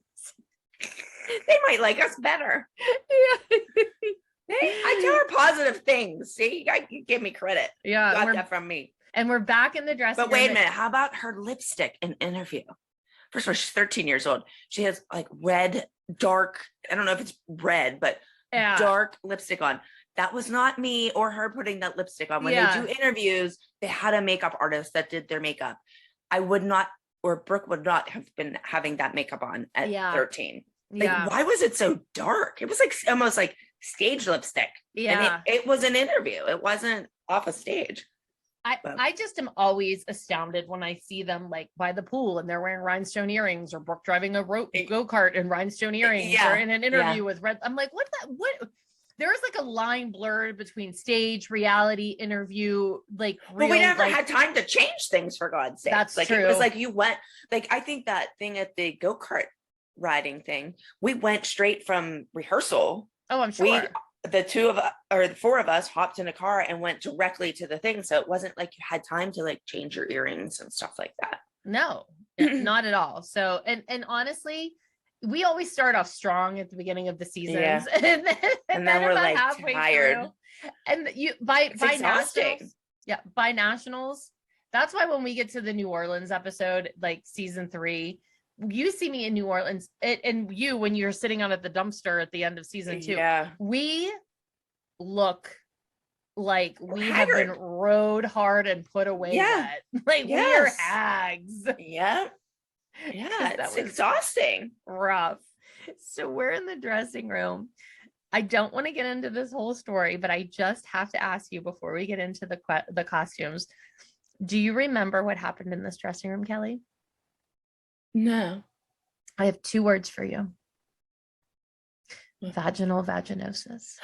Speaker 2: They might like us better. Yeah. I tell her positive things. See, you give me credit.
Speaker 1: Yeah.
Speaker 2: You got that from me.
Speaker 1: And we're back in the dressing room.
Speaker 2: But wait a minute. How about her lipstick in interview? First of all, she's 13 years old. She has like red, dark, I don't know if it's red, but dark lipstick on. That was not me or her putting that lipstick on. When they do interviews, they had a makeup artist that did their makeup. I would not, or Brooke would not have been having that makeup on at 13. Like, why was it so dark? It was like almost like stage lipstick.
Speaker 1: Yeah.
Speaker 2: And it was an interview. It wasn't off a stage.
Speaker 1: I just am always astounded when I see them like by the pool and they're wearing rhinestone earrings, or Brooke driving a go-kart in rhinestone earrings, or in an interview with red. I'm like, what? There is like a line blurred between stage, reality, interview, like real,
Speaker 2: but we never had time to change things, for God's sake.
Speaker 1: That's
Speaker 2: like
Speaker 1: true.
Speaker 2: It was like you went, like I think that thing at the go-kart riding thing, we went straight from rehearsal.
Speaker 1: Oh, I'm sure.
Speaker 2: The 4 of us hopped in a car and went directly to the thing. So it wasn't like you had time to like change your earrings and stuff like that.
Speaker 1: No, not at all. So, and honestly, we always start off strong at the beginning of the seasons, and then we're like tired. And by nationals, that's why when we get to the New Orleans episode, like season 3, you see me in New Orleans, and you when you're sitting out at the dumpster at the end of season 2, we look like we have been rode hard and put away wet. Like we are hags.
Speaker 2: Yeah. It's exhausting.
Speaker 1: Rough. So we're in the dressing room. I don't want to get into this whole story, but I just have to ask you before we get into the costumes. Do you remember what happened in this dressing room, Kelly?
Speaker 2: No.
Speaker 1: I have 2 words for you. Vaginal vaginosis.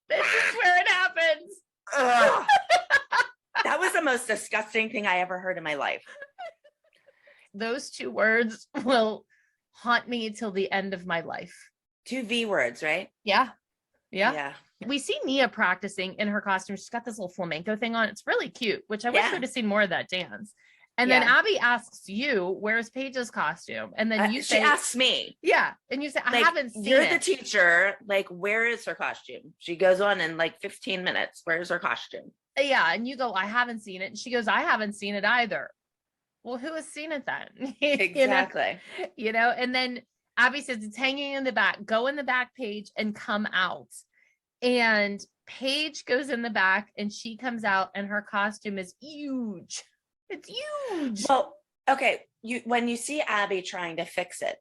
Speaker 1: This is where it happens.
Speaker 2: That was the most disgusting thing I ever heard in my life.
Speaker 1: Those 2 words will haunt me till the end of my life.
Speaker 2: 2 V words, right?
Speaker 1: Yeah.
Speaker 2: Yeah.
Speaker 1: We see Nia practicing in her costume. She's got this little flamenco thing on. It's really cute, which I wish we would have seen more of that dance. And then Abby asks you, where's Paige's costume? And then you say,
Speaker 2: she asks me.
Speaker 1: Yeah. And you say, I haven't seen
Speaker 2: You're the teacher. Like, where is her costume? She goes on in like 15 minutes. Where's her costume?
Speaker 1: Yeah. And you go, I haven't seen it. And she goes, I haven't seen it either. Well, who has seen it then?
Speaker 2: Exactly.
Speaker 1: You know, and then Abby says it's hanging in the back. Go in the back, Paige, and come out. And Paige goes in the back and she comes out and her costume is huge. It's huge.
Speaker 2: Well, okay. When you see Abby trying to fix it,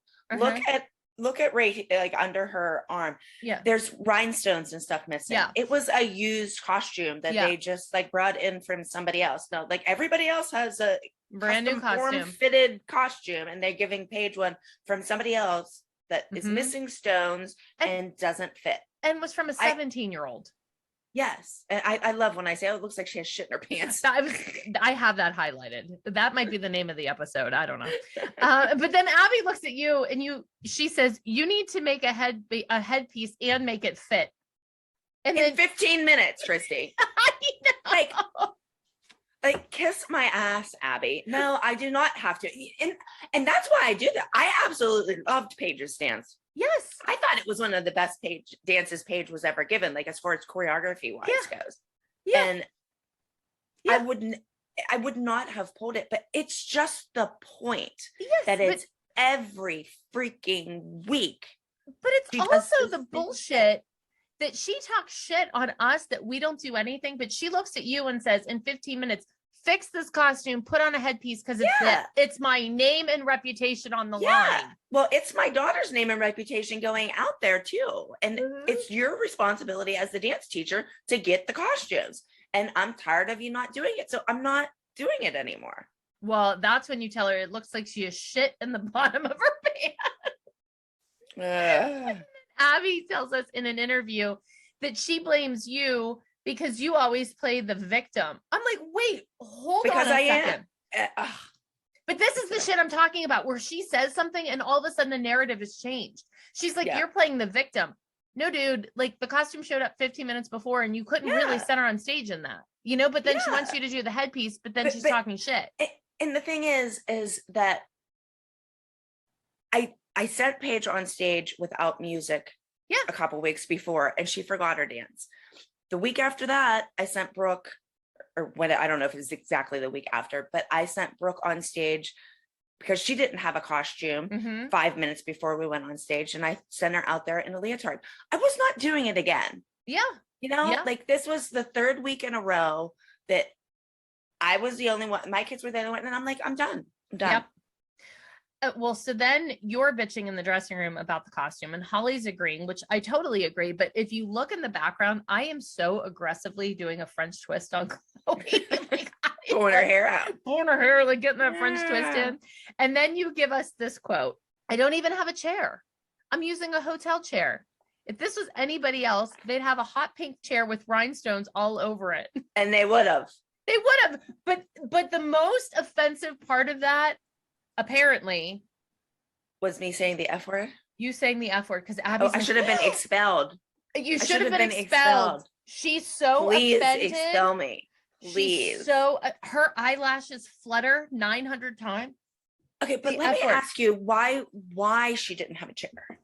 Speaker 2: look at right, like under her arm.
Speaker 1: Yeah.
Speaker 2: There's rhinestones and stuff missing.
Speaker 1: Yeah.
Speaker 2: It was a used costume that they just like brought in from somebody else. No, like everybody else has a
Speaker 1: brand new costume,
Speaker 2: fitted costume, and they're giving Paige one from somebody else that is missing stones and doesn't fit.
Speaker 1: And was from a 17-year-old.
Speaker 2: Yes. And I love when I say, oh, it looks like she has shit in her pants.
Speaker 1: I have that highlighted. That might be the name of the episode. I don't know. But then Abby looks at you and she says, you need to make a headpiece and make it fit. And
Speaker 2: in 15 minutes, Christi.
Speaker 1: I know.
Speaker 2: Like kiss my ass, Abby. No, I do not have to. And that's why I do that. I absolutely loved Paige's dance.
Speaker 1: Yes.
Speaker 2: I thought it was one of the best dances Paige was ever given, like as far as choreography wise goes. Yeah. And I would not have pulled it, but it's just the point that it's every freaking week.
Speaker 1: But it's also the bullshit that she talks shit on us that we don't do anything, but she looks at you and says, in 15 minutes, fix this costume, put on a headpiece because it's my name and reputation on the line.
Speaker 2: Well, it's my daughter's name and reputation going out there too. And it's your responsibility as the dance teacher to get the costumes. And I'm tired of you not doing it. So I'm not doing it anymore.
Speaker 1: Well, that's when you tell her it looks like she has shit in the bottom of her pants. Abby tells us in an interview that she blames you because you always play the victim. I'm like, wait, hold on a second. But this is the shit I'm talking about, where she says something and all of a sudden the narrative has changed. She's like, you're playing the victim. No, dude, like the costume showed up 15 minutes before and you couldn't really set her on stage in that, you know, but then she wants you to do the headpiece, but then she's talking shit.
Speaker 2: And the thing is that I sent Paige on stage without music a couple weeks before, and she forgot her dance. The week after that, I sent Brooke, or when I don't know if it was exactly the week after, but I sent Brooke on stage because she didn't have a costume 5 minutes before we went on stage, and I sent her out there in a leotard. I was not doing it again. Yeah. You know, like this was the 3rd week in a row that I was the only one. My kids were the only one, and I'm like, I'm done.
Speaker 1: Yep. Well, so then you're bitching in the dressing room about the costume and Holly's agreeing, which I totally agree. But if you look in the background, I am so aggressively doing a French twist on Chloe. Like,
Speaker 2: pulling her hair out.
Speaker 1: Pulling her hair, like getting that French twist in. And then you give us this quote. I don't even have a chair. I'm using a hotel chair. If this was anybody else, they'd have a hot pink chair with rhinestones all over it.
Speaker 2: And they would have.
Speaker 1: They would have. But the most offensive part of that, apparently,
Speaker 2: was me saying the F word.
Speaker 1: You saying the F word because Abby.
Speaker 2: I should have been expelled.
Speaker 1: You should have been expelled. She's so
Speaker 2: Please
Speaker 1: offended.
Speaker 2: Expel me. Please.
Speaker 1: So her eyelashes flutter 900 times.
Speaker 2: Okay, but let me ask you why she didn't have a chair.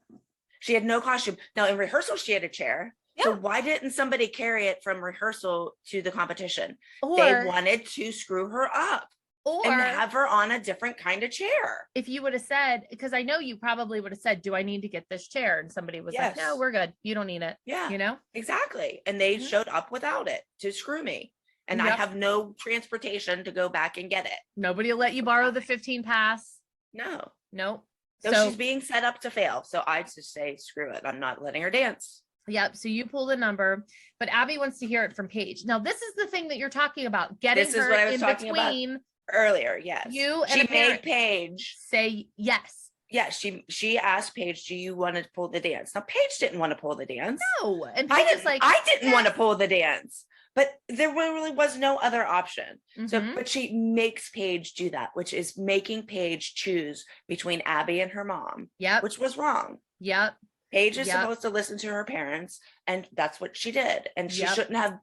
Speaker 2: She had no costume. Now in rehearsal she had a chair. Yeah. So why didn't somebody carry it from rehearsal to the competition? They wanted to screw her up. And have her on a different kind of chair.
Speaker 1: If you would have said, because I know you probably would have said, do I need to get this chair? And somebody was like, no, we're good. You don't need it.
Speaker 2: Yeah.
Speaker 1: You know?
Speaker 2: Exactly. And they showed up without it to screw me. And I have no transportation to go back and get it.
Speaker 1: Nobody will let you borrow the 15 pass.
Speaker 2: No.
Speaker 1: Nope.
Speaker 2: So she's being set up to fail. So I just say, screw it. I'm not letting her dance.
Speaker 1: Yep. So you pull the number, but Abby wants to hear it from Paige. Now, this is the thing that you're talking about. Getting
Speaker 2: this is
Speaker 1: her
Speaker 2: what I was
Speaker 1: in
Speaker 2: talking
Speaker 1: between
Speaker 2: about earlier. Yes.
Speaker 1: You and
Speaker 2: she made Paige
Speaker 1: say yes.
Speaker 2: Yeah, she asked Paige, do you want to pull the dance? Now, Paige didn't want to pull the dance.
Speaker 1: No. And Paige is like,
Speaker 2: I didn't want to pull the dance, but there really was no other option. So, but she makes Paige do that, which is making Paige choose between Abby and her mom.
Speaker 1: Yep.
Speaker 2: Which was wrong.
Speaker 1: Yep.
Speaker 2: Paige is supposed to listen to her parents, and that's what she did. And she shouldn't have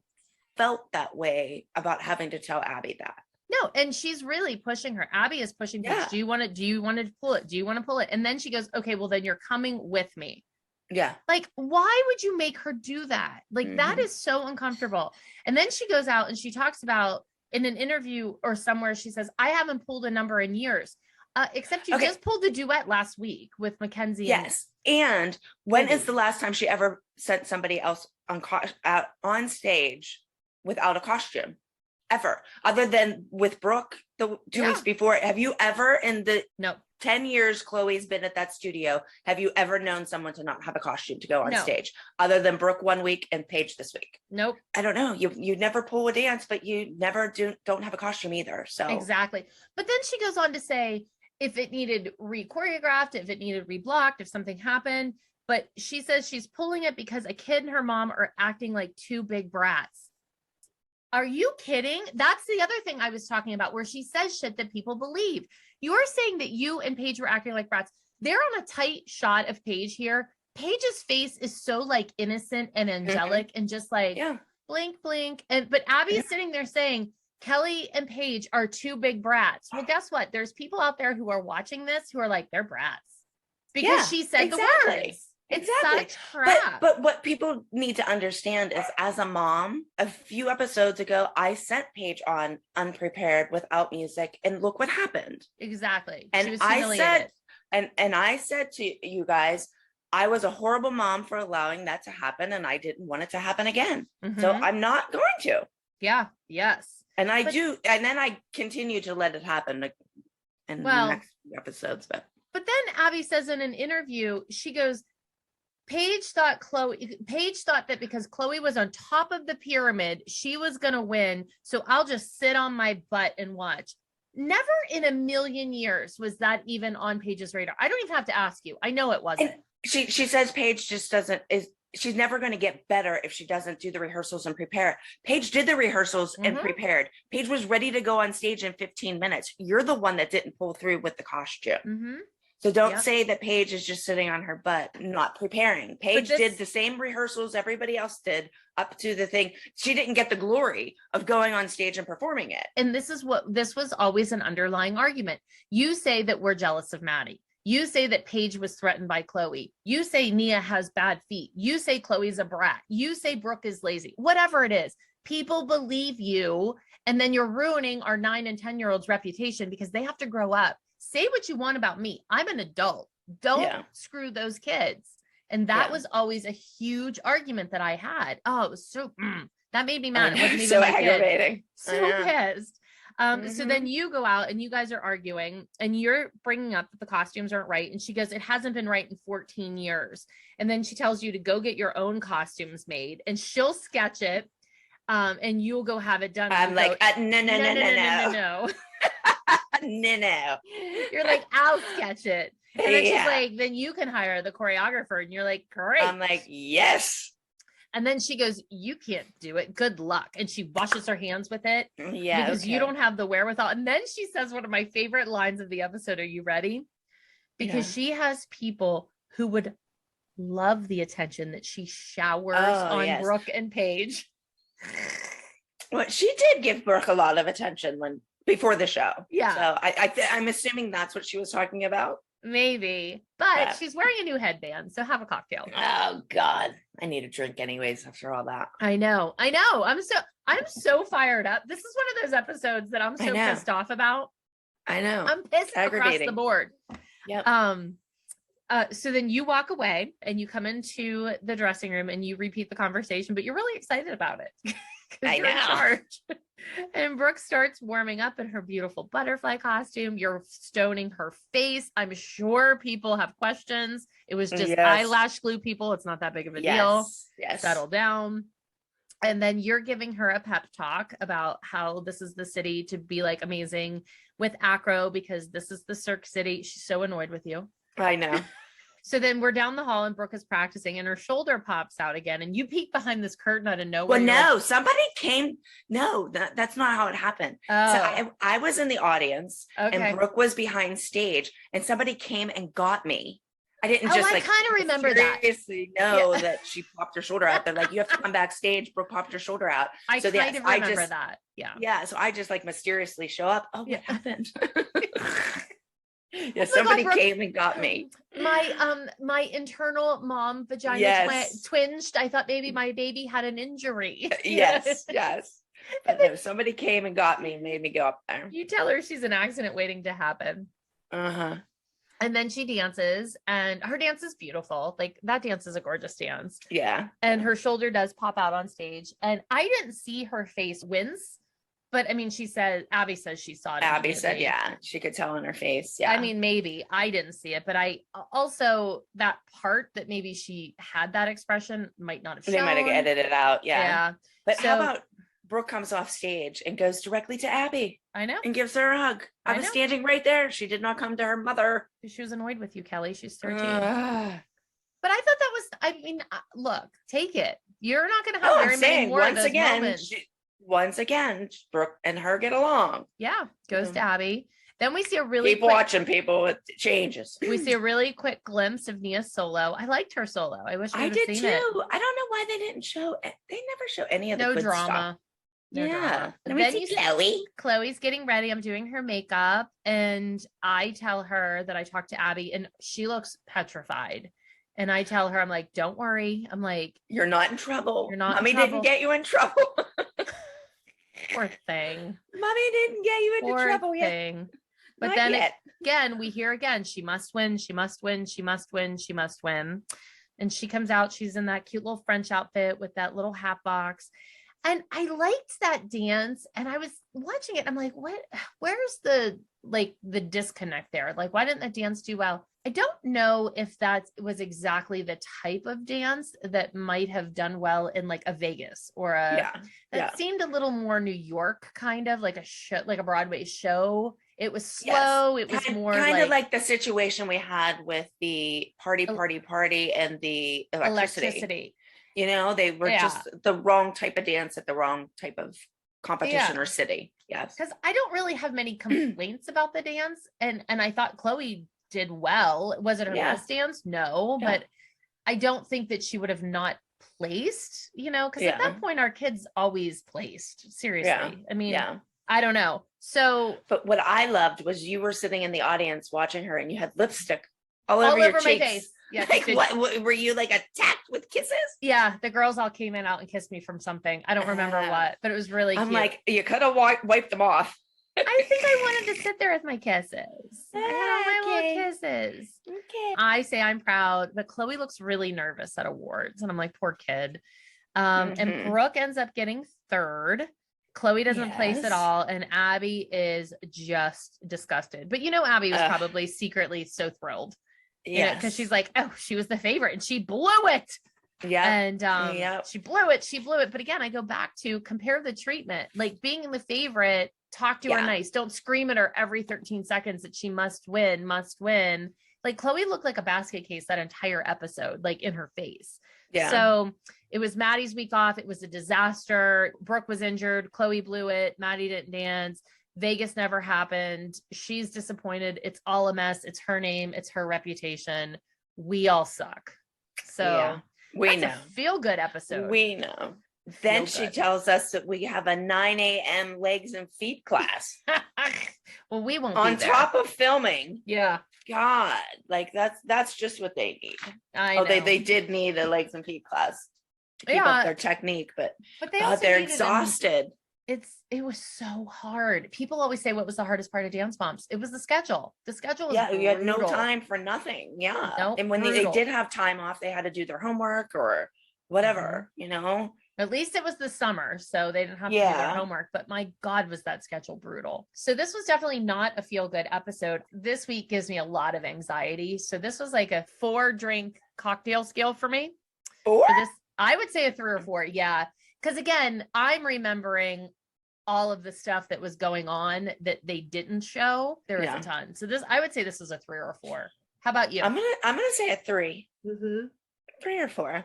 Speaker 2: felt that way about having to tell Abby that.
Speaker 1: No, and she's really pushing her. Abby is pushing Paige. Do you want to pull it? Do you want to pull it? And then she goes, okay, well, then you're coming with me.
Speaker 2: Yeah.
Speaker 1: Like, why would you make her do that? Like, that is so uncomfortable. And then she goes out and she talks about in an interview or somewhere, she says, I haven't pulled a number in years. Except you just pulled the duet last week with Mackenzie.
Speaker 2: Yes. And when is the last time she ever sent somebody else on stage without a costume? Ever, other than with Brooke the 2 weeks before. Have you ever in the 10 years Chloe's been at that studio, have you ever known someone to not have a costume to go on stage, other than Brooke 1 week and Paige this week?
Speaker 1: Nope.
Speaker 2: I don't know. You never pull a dance, but you never don't have a costume either. So
Speaker 1: exactly. But then she goes on to say if it needed re-choreographed, if it needed reblocked, if something happened. But she says she's pulling it because a kid and her mom are acting like two big brats. Are you kidding? That's the other thing I was talking about, where she says shit that people believe. You're saying that you and Paige were acting like brats. They're on a tight shot of Paige here. Paige's face is so like innocent and angelic and just like blink, blink. But Abby's sitting there saying Kelly and Paige are two big brats. Well, guess what? There's people out there who are watching this who are like, they're brats because she said the words. It's such crap.
Speaker 2: But what people need to understand is, as a mom, a few episodes ago, I sent Paige on unprepared without music, and look what happened.
Speaker 1: Exactly.
Speaker 2: And
Speaker 1: she was
Speaker 2: humiliated. I said to you guys, I was a horrible mom for allowing that to happen, and I didn't want it to happen again. So I'm not going to.
Speaker 1: Yeah. Yes.
Speaker 2: And and then I continue to let it happen in the next few episodes. But
Speaker 1: then Abby says in an interview, she goes, Paige thought that because Chloe was on top of the pyramid, she was going to win. So I'll just sit on my butt and watch. Never in a million years was that even on Paige's radar. I don't even have to ask you. I know it wasn't.
Speaker 2: And she says Paige just she's never going to get better if she doesn't do the rehearsals and prepare. Paige did the rehearsals and prepared. Paige was ready to go on stage in 15 minutes. You're the one that didn't pull through with the costume. So don't say that Paige is just sitting on her butt, not preparing. Paige did the same rehearsals everybody else did up to the thing. She didn't get the glory of going on stage and performing it.
Speaker 1: And this was always an underlying argument. You say that we're jealous of Maddie. You say that Paige was threatened by Chloe. You say Nia has bad feet. You say Chloe's a brat. You say Brooke is lazy. Whatever it is, people believe you. And then you're ruining our 9 and 10-year-olds' reputation because they have to grow up. Say what you want about me. I'm an adult. Don't screw those kids. And that was always a huge argument that I had. Oh, it was so, that made me mad. It wasn't even
Speaker 2: so
Speaker 1: my
Speaker 2: aggravating.
Speaker 1: Kid. So pissed. So then you go out and you guys are arguing and you're bringing up that the costumes aren't right. And she goes, it hasn't been right in 14 years. And then she tells you to go get your own costumes made and she'll sketch it. And you'll go have it done.
Speaker 2: I'm like, no. No.
Speaker 1: You're like, I'll sketch it. And then she's like, then you can hire the choreographer. And you're like, great.
Speaker 2: I'm like, yes.
Speaker 1: And then she goes, you can't do it. Good luck. And she washes her hands with it.
Speaker 2: Yeah.
Speaker 1: Because you don't have the wherewithal. And then she says one of my favorite lines of the episode. Are you ready? Because she has people who would love the attention that she showers on Brooke and Paige.
Speaker 2: Well, she did give Brooke a lot of attention before the show.
Speaker 1: Yeah.
Speaker 2: So I'm assuming that's what she was talking about.
Speaker 1: Maybe, but she's wearing a new headband, so have a cocktail.
Speaker 2: Oh God, I need a drink anyways after all that.
Speaker 1: I know. I'm so fired up. This is one of those episodes that I'm so pissed off about.
Speaker 2: I know.
Speaker 1: I'm pissed across the board.
Speaker 2: Yep.
Speaker 1: So then you walk away and you come into the dressing room and you repeat the conversation, but you're really excited about it.
Speaker 2: I
Speaker 1: You're in
Speaker 2: know.
Speaker 1: charge. And Brooke starts warming up in her beautiful butterfly costume. You're stoning her face. I'm sure people have questions. It was just eyelash glue, people. It's not that big of a deal.
Speaker 2: Yes.
Speaker 1: Settle down. And then you're giving her a pep talk about how this is the city to be like amazing with acro, because this is the Cirque City. She's so annoyed with you.
Speaker 2: I know.
Speaker 1: So then we're down the hall and Brooke is practicing and her shoulder pops out again. And you peek behind this curtain out of nowhere.
Speaker 2: Well, no, somebody came. No, that's not how it happened.
Speaker 1: Oh.
Speaker 2: So I was in the audience and Brooke was behind stage and somebody came and got me. I didn't just
Speaker 1: I kind of remember that.
Speaker 2: Know that she popped her shoulder out. They're like, you have to come backstage. Brooke popped her shoulder out.
Speaker 1: I kind of remember that. Yeah.
Speaker 2: Yeah. So I just like mysteriously show up. Oh, what happened? Yeah,
Speaker 1: oh
Speaker 2: somebody
Speaker 1: God,
Speaker 2: came and got me.
Speaker 1: My internal mom vagina twinged. I thought maybe my baby had an injury.
Speaker 2: Yes. But no, somebody came and got me and made me go up there.
Speaker 1: You tell her she's an accident waiting to happen. And then she dances, and her dance is beautiful. Like, that dance is a gorgeous dance.
Speaker 2: Yeah.
Speaker 1: And her shoulder does pop out on stage. And I didn't see her face wince. But I mean, Abby says she saw it.
Speaker 2: Abby said, yeah, she could tell in her face. Yeah.
Speaker 1: I mean, maybe I didn't see it, but I also, that part that maybe she had that expression might not have shown.
Speaker 2: They might have edited it out. Yeah. But
Speaker 1: so,
Speaker 2: how about Brooke comes off stage and goes directly to Abby?
Speaker 1: I know.
Speaker 2: And gives her a hug. I was standing right there. She did not come to her mother.
Speaker 1: She was annoyed with you, Kelly. She's 13. But I thought that was, I mean, look, take it. You're not going to have very many more of those moments.
Speaker 2: Once again, Brooke and her get along.
Speaker 1: Yeah, goes to Abby. Then we see a really
Speaker 2: watching people. It changes.
Speaker 1: We see a really quick glimpse of Nia's solo. I liked her solo. I wish
Speaker 2: I did too. I don't know why they didn't show. They never show any of the good
Speaker 1: drama.
Speaker 2: Stuff.
Speaker 1: No drama.
Speaker 2: And then we see
Speaker 1: Chloe's getting ready. I'm doing her makeup, and I tell her that I talked to Abby, and she looks petrified. And I tell her, I'm like, don't worry. I'm like,
Speaker 2: you're not in trouble.
Speaker 1: You're not.
Speaker 2: Mommy didn't get you in trouble.
Speaker 1: Poor thing.
Speaker 2: Mommy didn't get you into trouble yet.
Speaker 1: But
Speaker 2: not
Speaker 1: then
Speaker 2: yet.
Speaker 1: Again, we hear again, she must win. She must win. She must win. She must win. And she comes out. She's in that cute little French outfit with that little hat box. And I liked that dance. And I was watching it. I'm like, where's the disconnect there? Like, why didn't that dance do well? I don't know if that was exactly the type of dance that might have done well in like a Vegas or seemed a little more New York, kind of like a show, like a Broadway show. It was slow. It was more
Speaker 2: kind of like the situation we had with the party and the electricity. You know, they were just the wrong type of dance at the wrong type of competition or city. Yes.
Speaker 1: Because I don't really have many complaints about the dance. And I thought Chloe did well. Was it her best dance? No, but I don't think that she would have not placed, because at that point our kids always placed. Seriously. I mean, I don't know. So,
Speaker 2: but what I loved was you were sitting in the audience watching her and you had lipstick all over your cheeks. My face.
Speaker 1: Yeah.
Speaker 2: Like, what were you like attacked with kisses?
Speaker 1: Yeah. The girls all came out and kissed me from something. I don't remember what, but it was really cute.
Speaker 2: I'm like, you could have wiped them off.
Speaker 1: I think I wanted to sit there with my kisses. I had all my little kisses. Okay. I say I'm proud, but Chloe looks really nervous at awards. And I'm like, poor kid. And Brooke ends up getting third. Chloe doesn't place at all. And Abby is just disgusted. But Abby was probably secretly so thrilled. Yeah. Because she's like, oh, she was the favorite and she blew it. Yeah. And she blew it. But again, I go back to compare the treatment, like being in the favorite. Talk to her nice. Don't scream at her every 13 seconds that she must win. Like Chloe looked like a basket case that entire episode, like in her face. Yeah. So it was Maddie's week off. It was a disaster. Brooke was injured. Chloe blew it. Maddie didn't dance. Vegas never happened. She's disappointed. It's all a mess. It's her name. It's her reputation. We all suck. So
Speaker 2: we know.
Speaker 1: A feel good episode.
Speaker 2: We know. Then she tells us that we have a 9 a.m. legs and feet class.
Speaker 1: Well, we won't
Speaker 2: on
Speaker 1: be there.
Speaker 2: Top of filming.
Speaker 1: Yeah.
Speaker 2: God, like that's just what they need.
Speaker 1: I know.
Speaker 2: They did need a legs and feet class to keep up their technique, but they're exhausted.
Speaker 1: It was so hard. People always say, what was the hardest part of Dance Moms? It was the schedule. The schedule was brutal.
Speaker 2: You had no time for nothing. Yeah. Nope, and when they did have time off, they had to do their homework or whatever,
Speaker 1: At least it was the summer, so they didn't have to do their homework. But my God, was that schedule brutal. So this was definitely not a feel-good episode. This week gives me a lot of anxiety. So this was like a 4-drink cocktail scale for me.
Speaker 2: 4?
Speaker 1: For this, I would say a 3 or 4. Yeah. Because again, I'm remembering all of the stuff that was going on that they didn't show. There was a ton. So this, I would say this was a 3 or 4. How about you?
Speaker 2: I'm gonna say a 3. 3 or 4.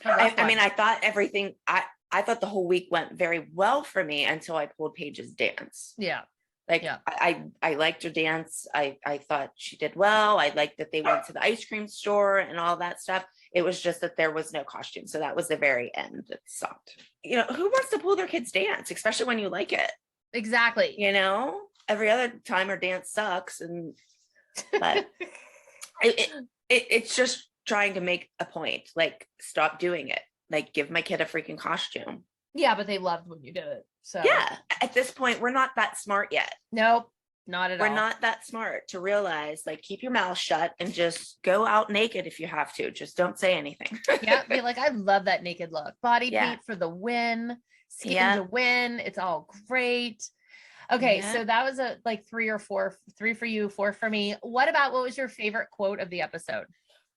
Speaker 2: I mean, I thought I thought the whole week went very well for me until I pulled Paige's dance.
Speaker 1: Yeah.
Speaker 2: I liked her dance. I thought she did well. I liked that they went to the ice cream store and all that stuff. It was just that there was no costume. So that was the very end that sucked. You know, who wants to pull their kids dance, especially when you like it?
Speaker 1: Exactly.
Speaker 2: You know, every other time her dance sucks. But it's just trying to make a point, like, stop doing it, like, give my kid a freaking costume.
Speaker 1: Yeah, but they loved when you did it. So
Speaker 2: yeah, at this point we're not that smart yet.
Speaker 1: Nope, not at all.
Speaker 2: We're not that smart to realize, like, keep your mouth shut and just go out naked if you have to. Just don't say anything.
Speaker 1: Yeah, be like, I love that naked look. Body paint for the win, skin to win. It's all great. Okay, so that was a 3 or 4. 3 for you, 4 for me. What was your favorite quote of the episode?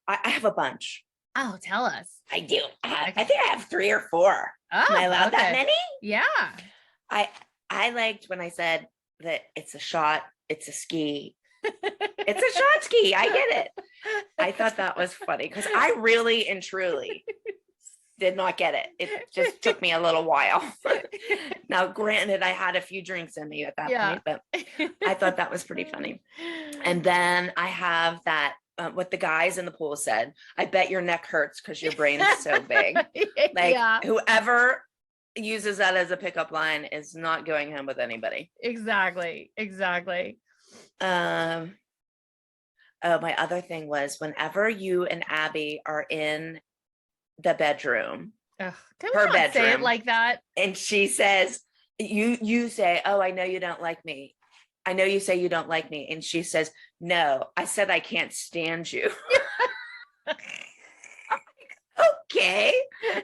Speaker 2: I have a bunch.
Speaker 1: Oh, tell us.
Speaker 2: I do. I think I have 3 or 4.
Speaker 1: Oh,
Speaker 2: am I allowed that many?
Speaker 1: Yeah.
Speaker 2: I liked when I said that it's a shot, it's a ski. It's a shot ski. I get it. I thought that was funny because I really and truly did not get it. It just took me a little while. Now, granted, I had a few drinks in me at that point, but I thought that was pretty funny. And then I have that what the guys in the pool said. I bet your neck hurts because your brain is so big. Like, whoever uses that as a pickup line is not going home with anybody.
Speaker 1: Exactly.
Speaker 2: Oh, my other thing was whenever you and Abby are in the bedroom,
Speaker 1: can we not bedroom, say it like that?
Speaker 2: And she says, you say, oh, I know you don't like me. I know you say you don't like me. And she says, no, I said I can't stand you. Okay.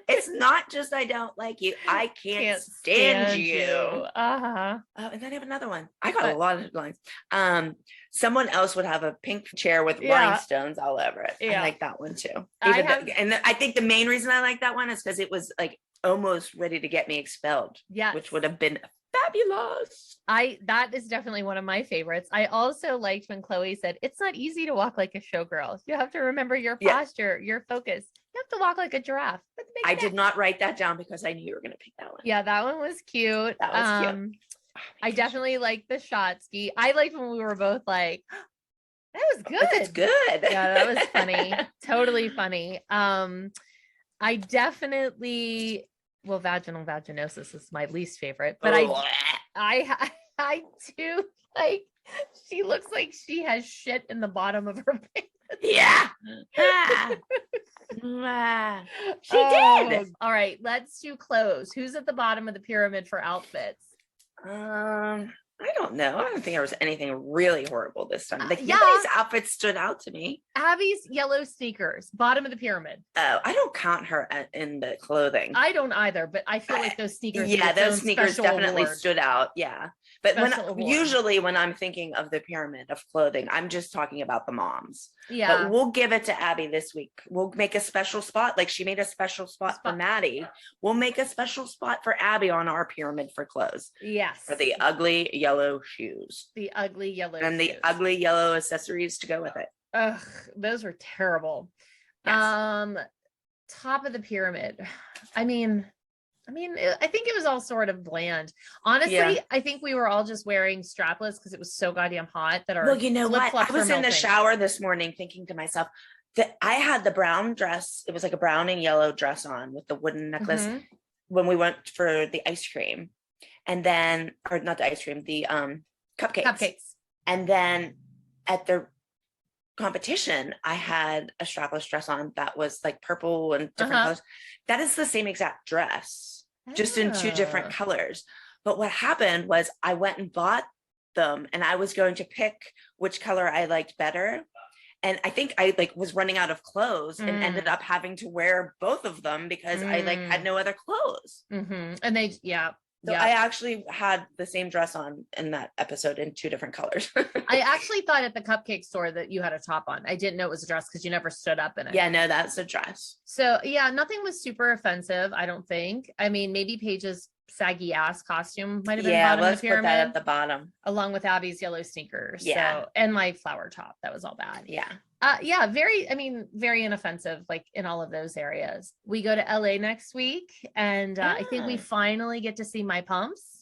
Speaker 2: It's not just I don't like you. I can't stand you.
Speaker 1: Uh-huh.
Speaker 2: Oh, and then I have another one. I got a lot of lines. Someone else would have a pink chair with rhinestones all over it. I like that one too. And I think the main reason I like that one is because it was like almost ready to get me expelled. Yeah. Which would have been fabulous.
Speaker 1: That is definitely one of my favorites. I also liked when Chloe said, it's not easy to walk like a showgirl. You have to remember your posture, your focus. You have to walk like a giraffe.
Speaker 2: I did not write that down because I knew you were going to pick that one.
Speaker 1: Yeah, that one was cute. That was cute. I definitely liked the shot ski. I liked when we were both like, that was good.
Speaker 2: That's good.
Speaker 1: Yeah, that was funny. Totally funny. I definitely, vaginal vaginosis is my least favorite, but I do like, she looks like she has shit in the bottom of her pants.
Speaker 2: Yeah. She did.
Speaker 1: All right, let's do clothes. Who's at the bottom of the pyramid for outfits?
Speaker 2: I don't know. I don't think there was anything really horrible this time. Like, nobody's outfit stood out to me.
Speaker 1: Abby's yellow sneakers, bottom of the pyramid.
Speaker 2: Oh, I don't count her in the clothing.
Speaker 1: I don't either, but I feel like those sneakers.
Speaker 2: Yeah, those sneakers definitely stood out. Yeah. But usually when I'm thinking of the pyramid of clothing, I'm just talking about the moms. Yeah. But we'll give it to Abby this week. We'll make a special spot. Like she made a special spot for Maddie. We'll make a special spot for Abby on our pyramid for clothes.
Speaker 1: Yes.
Speaker 2: For the ugly yellow shoes.
Speaker 1: The ugly yellow
Speaker 2: and shoes. The ugly yellow accessories to go with it.
Speaker 1: Ugh, those were terrible. Yes. Top of the pyramid. I mean, I think it was all sort of bland. Honestly, I think we were all just wearing strapless because it was so goddamn hot that our
Speaker 2: Well, you know what? I was in the shower this morning thinking to myself that I had the brown dress. It was like a brown and yellow dress on with the wooden necklace when we went for the ice cream. And then, or not the ice cream, the cupcakes. And then at the competition, I had a strapless dress on that was like purple and different colors. That is the same exact dress. Just in 2 different colors. But what happened was I went and bought them and I was going to pick which color I liked better. And I think I like was running out of clothes and ended up having to wear both of them because I like had no other clothes.
Speaker 1: And they,
Speaker 2: So I actually had the same dress on in that episode in 2 different colors.
Speaker 1: I actually thought at the cupcake store that you had a top on. I didn't know it was a dress because you never stood up in it.
Speaker 2: Yeah, no, that's a dress.
Speaker 1: So yeah, nothing was super offensive, I don't think. I mean, maybe Paige's saggy ass costume might have been bottom of the pyramid.
Speaker 2: Put that at the bottom.
Speaker 1: Along with Abby's yellow sneakers. Yeah. So, and my flower top. That was all bad.
Speaker 2: Yeah.
Speaker 1: Yeah, very inoffensive, like in all of those areas. We go to LA next week, and I think we finally get to see my pumps.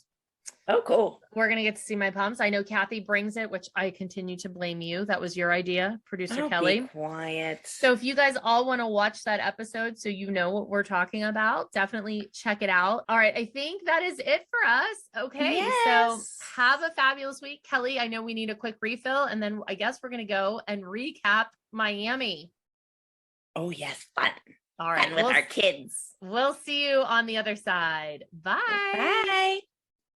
Speaker 2: Oh, cool.
Speaker 1: We're going to get to see my pumps. I know Kathy brings it, which I continue to blame you. That was your idea, producer Kelly.
Speaker 2: Be quiet.
Speaker 1: So if you guys all want to watch that episode so you know what we're talking about, definitely check it out. All right. I think that is it for us. Okay. Yes. So have a fabulous week. Kelly, I know we need a quick refill, and then I guess we're going to go and recap Miami.
Speaker 2: Oh, yes. Fun.
Speaker 1: All right.
Speaker 2: Fun with our kids.
Speaker 1: We'll see you on the other side. Bye.
Speaker 2: Bye.